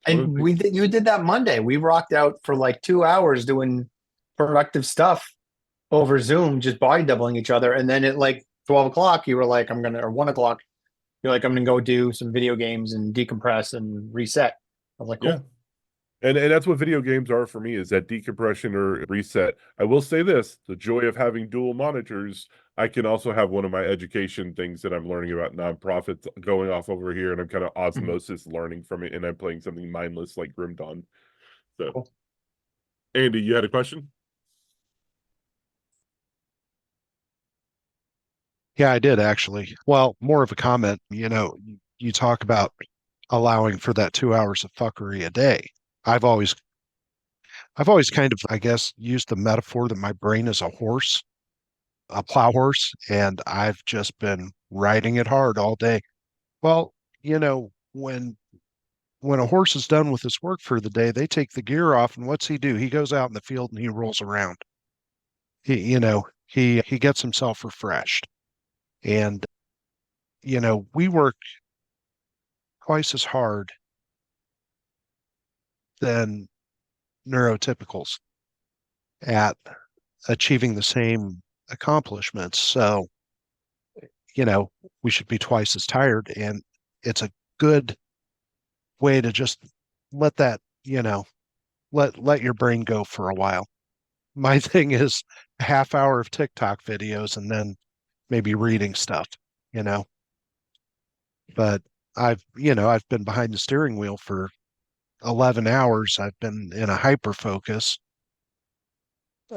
And you did that Monday. We rocked out for like 2 hours doing productive stuff over Zoom, just body doubling each other. And then at like 12 o'clock, you were like, or 1 o'clock, you're like, I'm going to go do some video games and decompress and reset. I was like, cool. And that's what video games are for me, is that decompression or reset. I will say this, the joy of having dual monitors, I can also have one of my education things that I'm learning about nonprofits going off over here, and I'm kind of osmosis learning from it, and I'm playing something mindless like Grim Dawn. So, Cool. Andy, you had a question? Yeah, I did actually. Well, more of a comment. You talk about allowing for that 2 hours of fuckery a day. I've always kind of, I guess, used the metaphor that my brain is a horse, a plow horse, and I've just been riding it hard all day. Well, when a horse is done with his work for the day, they take the gear off, and what's he do? He goes out in the field and he rolls around. He gets himself refreshed. And we work twice as hard than neurotypicals at achieving the same accomplishments. So, we should be twice as tired. And it's a good way to just let that, let your brain go for a while. My thing is a half hour of TikTok videos and then maybe reading stuff, you know. But I've been behind the steering wheel for 11 hours. I've been in a hyper focus.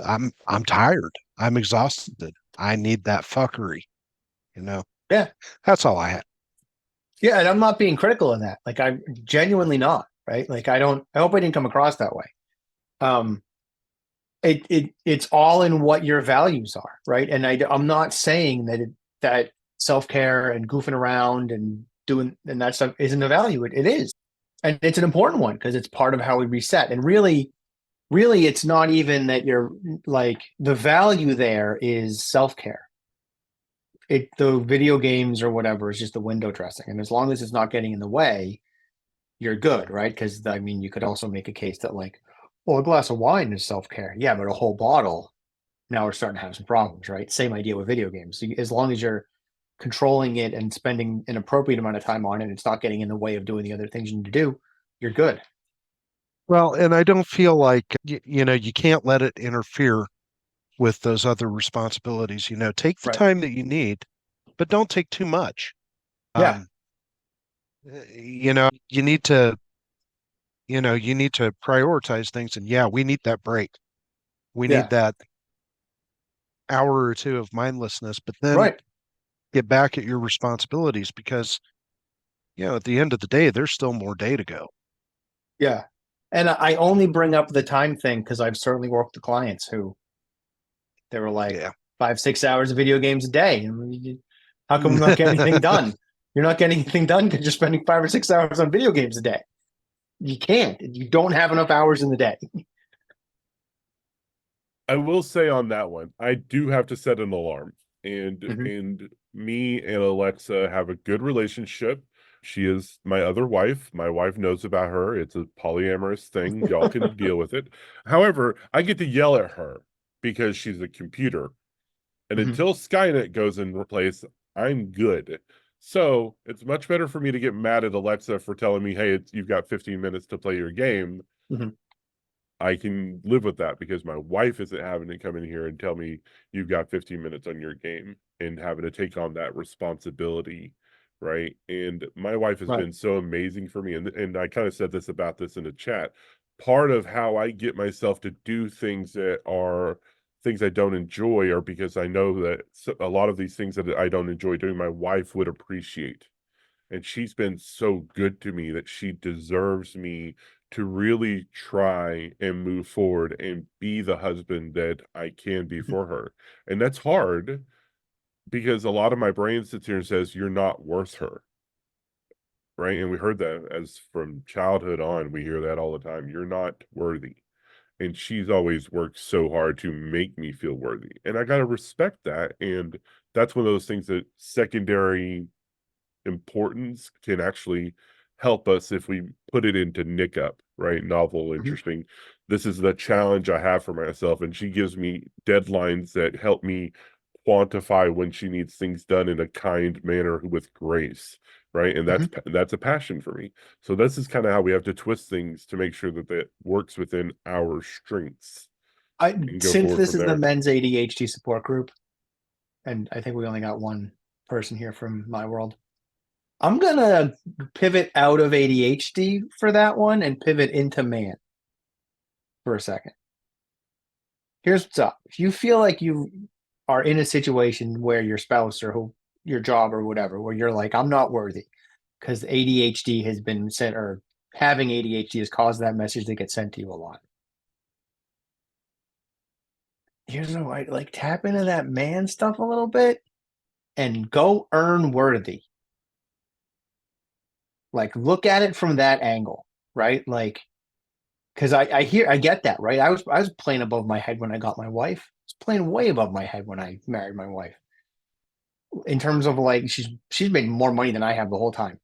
I'm tired. I'm exhausted. I need that fuckery, you know. Yeah. That's all I had. Yeah, and I'm not being critical of that. Like, I'm genuinely not, right? Like, I hope I didn't come across that way. It's all in what your values are, right? And I'm not saying that self-care and goofing around and doing and that stuff isn't a value. It is. And it's an important one because it's part of how we reset. And really, it's not even that you're like, the value there is self-care. The video games or whatever is just the window dressing. And as long as it's not getting in the way, you're good, right? Because I mean, you could also make a case that, like, well, a glass of wine is self-care. Yeah, but a whole bottle, now we're starting to have some problems, right? Same idea with video games. So as long as you're controlling it and spending an appropriate amount of time on it, it's not getting in the way of doing the other things you need to do, you're good. Well, and I don't feel like you can't let it interfere with those other responsibilities. Take the Right. time that you need, but don't take too much. Yeah. You need to prioritize things. And yeah, we need that break. We Yeah. need that hour or two of mindlessness, but then Right. get back at your responsibilities because, at the end of the day, there's still more day to go. Yeah. And I only bring up the time thing because I've certainly worked with clients who they were like 5-6 hours of video games a day. And how come we're not getting anything done? You're not getting anything done because you're spending 5 or 6 hours on video games a day. You can't. You don't have enough hours in the day. I will say on that one, I do have to set an alarm. And Mhm. and me and Alexa have a good relationship. She is my other wife. My wife knows about her. It's a polyamorous thing. Y'all can deal with it. However, I get to yell at her because she's a computer. And Mhm. until Skynet goes in place, I'm good. So it's much better for me to get mad at Alexa for telling me, hey, you've got 15 minutes to play your game. Mhm. I can live with that because my wife isn't having to come in here and tell me you've got 15 minutes on your game and having to take on that responsibility, right? And my wife has Right. been so amazing for me. And I kind of said this about this in the chat. Part of how I get myself to do things that are things I don't enjoy are because I know that a lot of these things that I don't enjoy doing, my wife would appreciate. And she's been so good to me that she deserves me to really try and move forward and be the husband that I can be for her. And that's hard because a lot of my brain sits here and says, you're not worth her. Right. And we heard that as from childhood on, we hear that all the time. You're not worthy. And she's always worked so hard to make me feel worthy. And I got to respect that. And that's one of those things that secondary importance can actually help us if we put it into nick up, right? Novel, interesting. This is the challenge I have for myself. And she gives me deadlines that help me quantify when she needs things done in a kind manner with grace, right? And that's a passion for me. So this is kind of how we have to twist things to make sure that that works within our strengths. Since this is the there. men's ADHD support group, and I think we only got one person here from my world, I'm gonna pivot out of ADHD for that one and pivot into man for a second. Here's what's up. If you feel like you are in a situation where your spouse or your job or whatever, where you're like, I'm not worthy because ADHD has been sent, or having ADHD has caused that message to get sent to you a lot. Here's what I like, tap into that man stuff a little bit and go earn worthy. Like, look at it from that angle, right? Like, because I get that, right? I was playing above my head when I got my wife. I was playing way above my head when I married my wife. In terms of like, she's made more money than I have the whole time.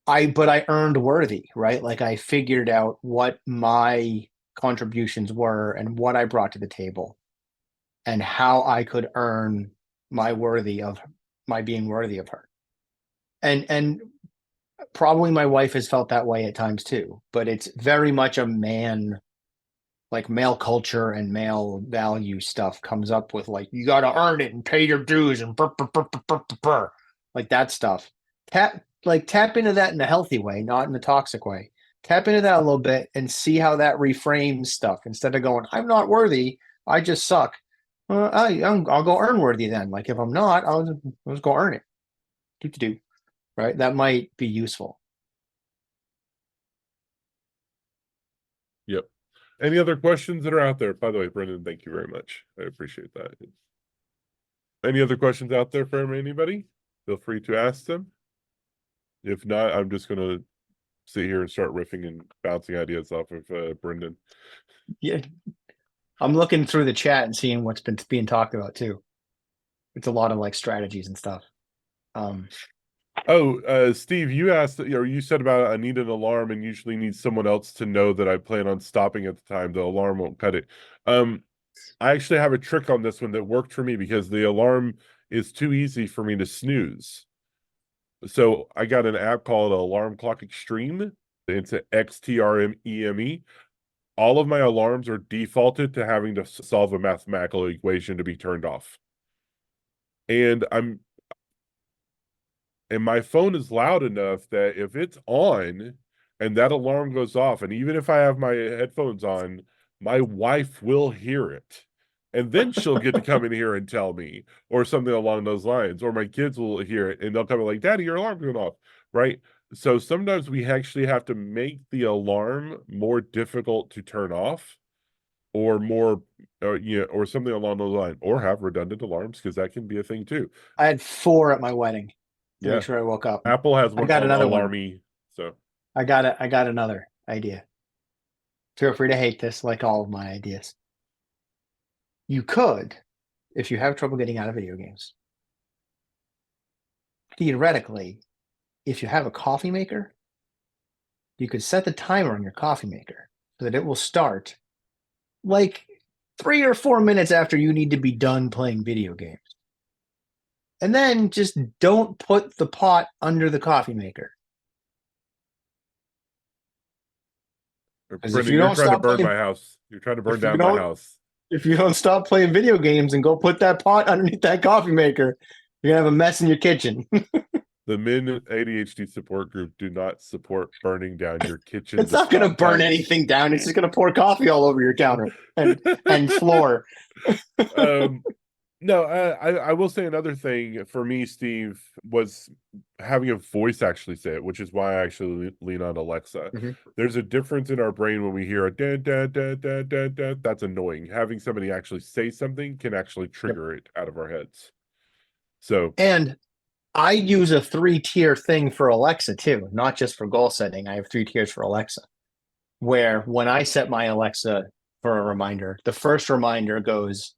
But I earned worthy, right? Like, I figured out what my contributions were and what I brought to the table and how I could earn my being worthy of her. And probably my wife has felt that way at times too, but it's very much a man, like male culture and male value stuff comes up with like, you got to earn it and pay your dues and like that stuff. Tap into that in a healthy way, not in a toxic way. Tap into that a little bit and see how that reframes stuff. Instead of going, I'm not worthy, I just suck. I'll go earn worthy then. Like, if I'm not, I'll just go earn it. Do. Right? That might be useful. Yep. Any other questions that are out there? By the way, Brendan, thank you very much. I appreciate that. Any other questions out there from anybody? Feel free to ask them. If not, I'm just going to sit here and start riffing and bouncing ideas off of Brendan. Yeah. I'm looking through the chat and seeing what's been being talked about too. It's a lot of like strategies and stuff. Steve, you asked, or you said about I need an alarm and usually need someone else to know that I plan on stopping at the time. The alarm won't cut it. I actually have a trick on this one that worked for me because the alarm is too easy for me to snooze. So I got an app called Alarm Clock Extreme. It's an XTRMEME. All of my alarms are defaulted to having to solve a mathematical equation to be turned off. And my phone is loud enough that if it's on and that alarm goes off, and even if I have my headphones on, my wife will hear it. And then she'll get to come in here and tell me, or something along those lines, or my kids will hear it and they'll come in like, Daddy, your alarm's going off, right? So sometimes we actually have to make the alarm more difficult to turn off, or or something along those lines, or have redundant alarms, because that can be a thing too. I had 4 at my wedding. Yeah. Make sure I woke up. Apple has one called Alarmy. So I got another idea. Feel free to hate this, like all of my ideas. You could, if you have trouble getting out of video games, theoretically, if you have a coffee maker, you could set the timer on your coffee maker so that it will start like 3 or 4 minutes after you need to be done playing video games. And then just don't put the pot under the coffee maker. Brendan, you're trying to burn my house. You're trying to burn down my house. If you don't stop playing video games and go put that pot underneath that coffee maker, you're going to have a mess in your kitchen. The Men ADHD support group do not support burning down your kitchen. It's not going to burn anything down. It's just going to pour coffee all over your counter and floor. No, I will say another thing for me, Steve, was having a voice actually say it, which is why I actually lean on Alexa. Mm-hmm. There's a difference in our brain when we hear a da da da da da da. That's annoying. Having somebody actually say something can actually trigger it out of our heads. So, and I use a 3-tier thing for Alexa too, not just for goal setting. I have 3 tiers for Alexa, where when I set my Alexa for a reminder, the first reminder goes,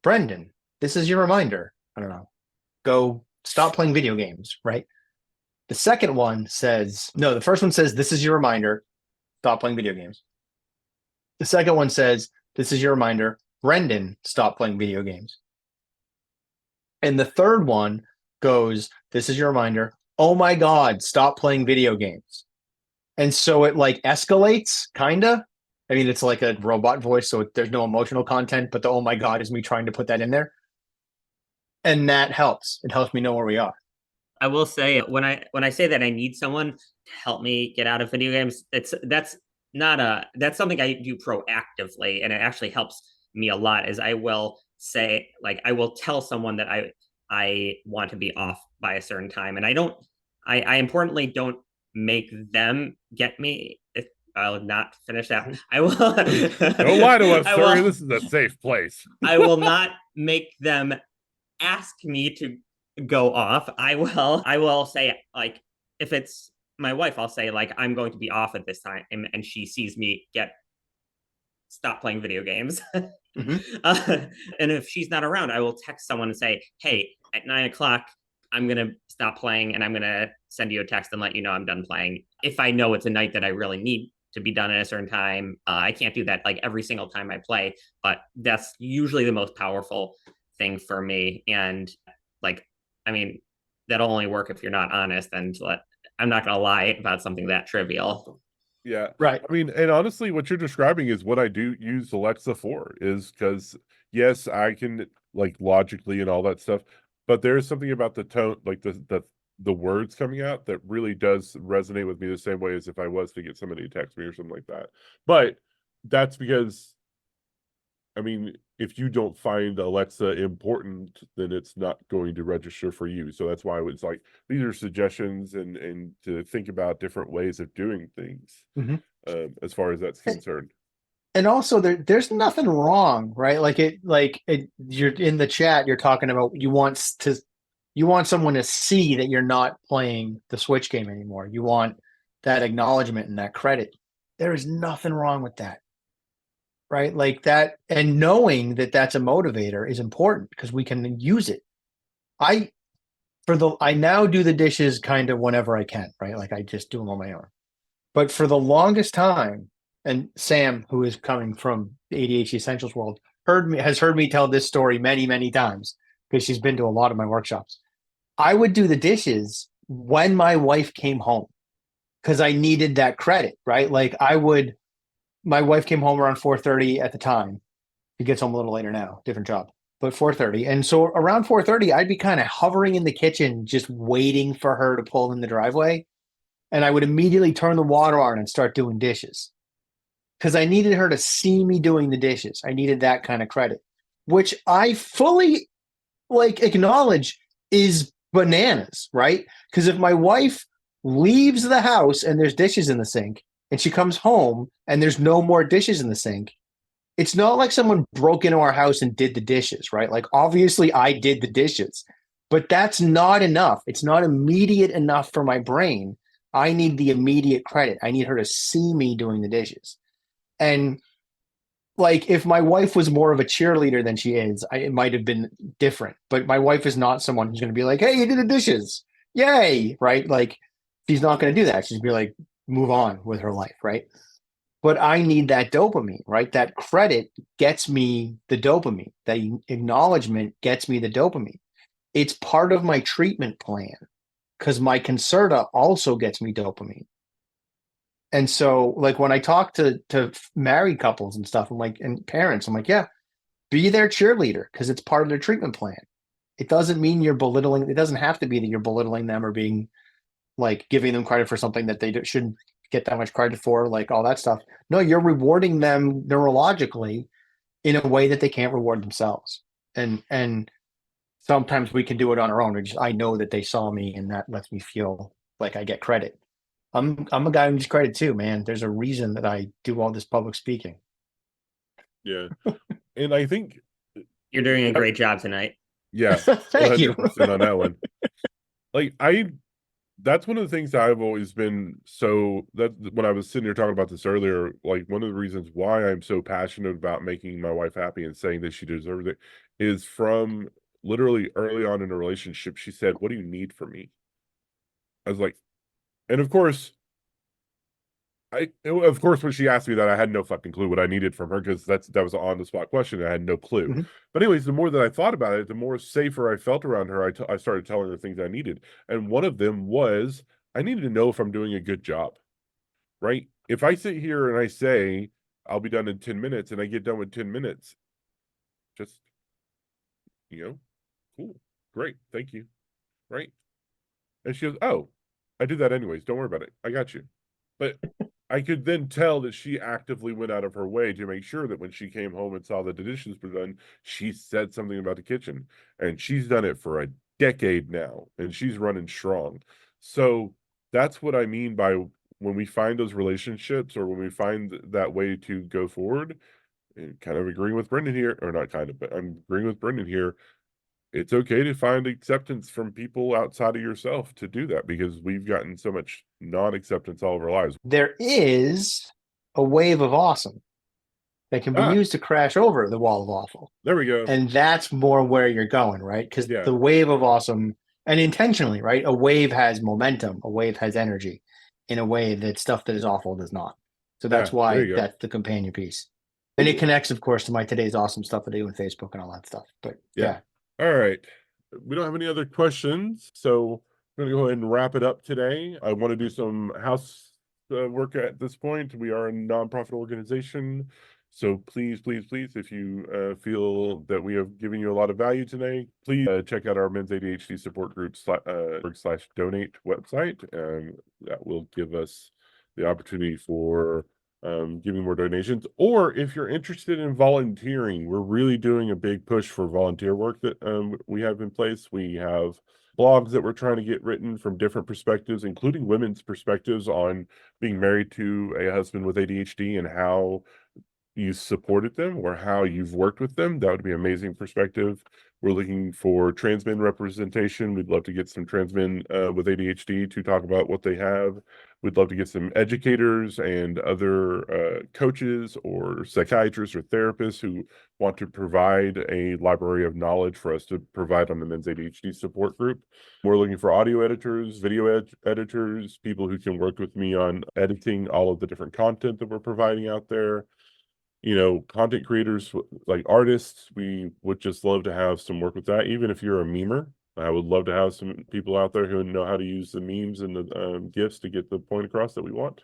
Brendan, this is your reminder. I don't know. Go stop playing video games, right? The second one says, no, the first one says, this is your reminder. Stop playing video games. The second one says, this is your reminder. Brendan, stop playing video games. And the third one goes, this is your reminder. oh my God, stop playing video games. And so it like escalates, kind of. I mean, it's like a robot voice, so there's no emotional content, but the oh my God is me trying to put that in there. And that helps. It helps me know where we are. I will say when I say that I need someone to help me get out of video games, that's something I do proactively, and it actually helps me a lot. Is I will say, like, I will tell someone that I want to be off by a certain time, and I importantly don't make them get me. If I'll not finish that, I will. Don't lie to us, sir. This is a safe place. I will not make them ask me to go off. I will say, like, if it's my wife, I'll say, like, I'm going to be off at this time, and she sees me stop playing video games. And if she's not around, I will text someone and say, hey, at 9 o'clock, I'm going to stop playing, and I'm going to send you a text and let you know I'm done playing. If I know it's a night that I really need to be done at a certain time, I can't do that like every single time I play, but that's usually the most powerful thing for me. And like, I mean, that'll only work if you're not honest, and I'm not going to lie about something that trivial. Yeah. Right. I mean, and honestly, what you're describing is what I do use Alexa for, is because, yes, I can, like, logically and all that stuff, but there's something about the tone, like the words coming out, that really does resonate with me the same way as if I was to get somebody to text me or something like that. But that's because, I mean, if you don't find Alexa important, then it's not going to register for you. So that's why it's like, these are suggestions and to think about different ways of doing things, as far as that's concerned. And also there's nothing wrong, right? You're in the chat, you're talking about you want someone to see that you're not playing the Switch game anymore. You want that acknowledgement and that credit. There is nothing wrong with that. Right? Like that, and knowing that that's a motivator is important because we can use it. I now do the dishes kind of whenever I can, right? Like I just do them on my own. But for the longest time, and Sam, who is coming from the ADHD Essentials world, has heard me tell this story many, many times because she's been to a lot of my workshops. I would do the dishes when my wife came home because I needed that credit, right? Like my wife came home around 4:30 at the time. She gets home a little later now, different job, but 4:30. And so around 4:30, I'd be kind of hovering in the kitchen, just waiting for her to pull in the driveway. And I would immediately turn the water on and start doing dishes because I needed her to see me doing the dishes. I needed that kind of credit, which I fully acknowledge is bananas, right? Because if my wife leaves the house and there's dishes in the sink, and she comes home and there's no more dishes in the sink, it's not like someone broke into our house and did the dishes, right? Like, obviously I did the dishes, but that's not enough. It's not immediate enough for my brain. I need the immediate credit. I need her to see me doing the dishes. And like, if my wife was more of a cheerleader than she is, it might have been different. But my wife is not someone who's going to be like, hey, you did the dishes. Yay. Right? Like, she's not going to do that. She's be like, move on with her life, right? But I need that dopamine, right? That credit gets me the dopamine. That acknowledgement gets me the dopamine. It's part of my treatment plan because my Concerta also gets me dopamine. And so, like, when I talk to married couples and stuff, I'm like, and parents, I'm like, yeah, be their cheerleader because it's part of their treatment plan. It doesn't mean you're belittling. It doesn't have to be that you're belittling them or being like giving them credit for something that they shouldn't get that much credit for, like all that stuff. No, you're rewarding them neurologically in a way that they can't reward themselves. And sometimes we can do it on our own. I know that they saw me, and that lets me feel like I get credit. I'm a guy who needs credit too, man. There's a reason that I do all this public speaking. Yeah. And I think you're doing a great job tonight. Yeah. Thank you. 100% on that one. Like, that's one of the things that I've always been that when I was sitting here talking about this earlier, like, one of the reasons why I'm so passionate about making my wife happy and saying that she deserves it is from literally early on in a relationship. She said, what do you need from me? I was like, and of course, Of course, when she asked me that, I had no fucking clue what I needed from her, because that was an on the spot question. I had no clue. Mm-hmm. But anyways, the more that I thought about it, the more safer I felt around her. I started telling her things I needed, and one of them was I needed to know if I'm doing a good job. Right? If I sit here and I say I'll be done in 10 minutes, and I get done with 10 minutes, just cool, great, thank you, right? And she goes, "Oh, I did that anyways. Don't worry about it. I got you." But I could then tell that she actively went out of her way to make sure that when she came home and saw that the dishes were done, she said something about the kitchen. And she's done it for a decade now, and she's running strong. So that's what I mean by when we find those relationships, or when we find that way to go forward, and kind of agreeing with Brendan here, or not kind of, but I'm agreeing with Brendan here. It's okay to find acceptance from people outside of yourself to do that, because we've gotten so much non-acceptance all of our lives. There is a wave of awesome that can be used to crash over the wall of awful. There we go. And that's more where you're going, right? Because Yeah. the wave of awesome, and intentionally, right? A wave has momentum, a wave has energy in a way that stuff that is awful does not. So that's Yeah, there why you go. that's the companion pice. And it connects, of course, to my today's awesome stuff I do on Facebook and all that stuff. But yeah. All right. We don't have any other questions, so I'm going to go ahead and wrap it up today. I want to do some house work at this point. We are a nonprofit organization, so please, if you feel that we have given you a lot of value today, please check out our Men's ADHD Support Group /donate website, and that will give us the opportunity for giving more donations. Or if you're interested in volunteering, we're really doing a big push for volunteer work that we have in place. We have blogs that we're trying to get written from different perspectives, including women's perspectives on being married to a husband with ADHD and how you supported them or how you've worked with them. That would be an amazing perspective. We're looking for trans men representation. We'd love to get some trans men with ADHD to talk about what they have. We'd love to get some educators and other coaches or psychiatrists or therapists who want to provide a library of knowledge for us to provide on the Men's ADHD Support Group. We're looking for audio editors, video editors, people who can work with me on editing all of the different content that we're providing out there. Content creators, like artists, we would just love to have some work with that. Even if you're a memer, I would love to have some people out there who know how to use the memes and the GIFs to get the point across that we want.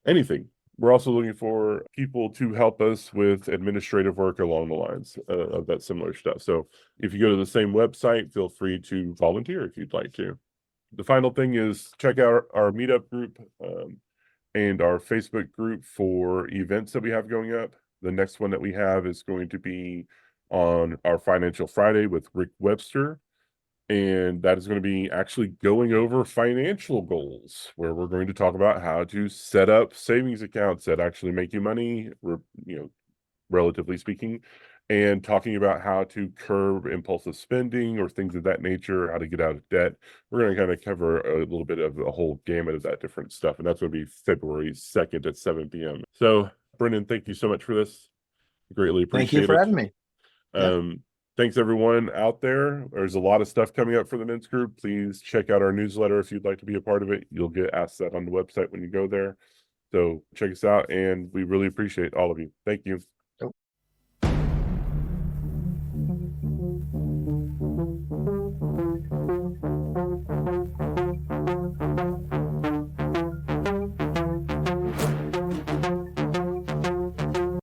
Anything. We're also looking for people to help us with administrative work along the lines of that similar stuff. So if you go to the same website, feel free to volunteer if you'd like to. The final thing is check out our meetup group and our Facebook group for events that we have going up. The next one that we have is going to be on our Financial Friday with Rick Webster. And that is going to be actually going over financial goals, where we're going to talk about how to set up savings accounts that actually make you money, relatively speaking, and talking about how to curb impulsive spending or things of that nature, how to get out of debt. We're going to kind of cover a little bit of a whole gamut of that different stuff. And that's going to be February 2nd at 7 p.m. So, Brendan, thank you so much for this. Greatly appreciate it. Thank you for having me. Thanks everyone out there. There's a lot of stuff coming up for the men's group. Please check out our newsletter if you'd like to be a part of it. You'll get asked that on the website when you go there. So check us out, and we really appreciate all of you. Thank you.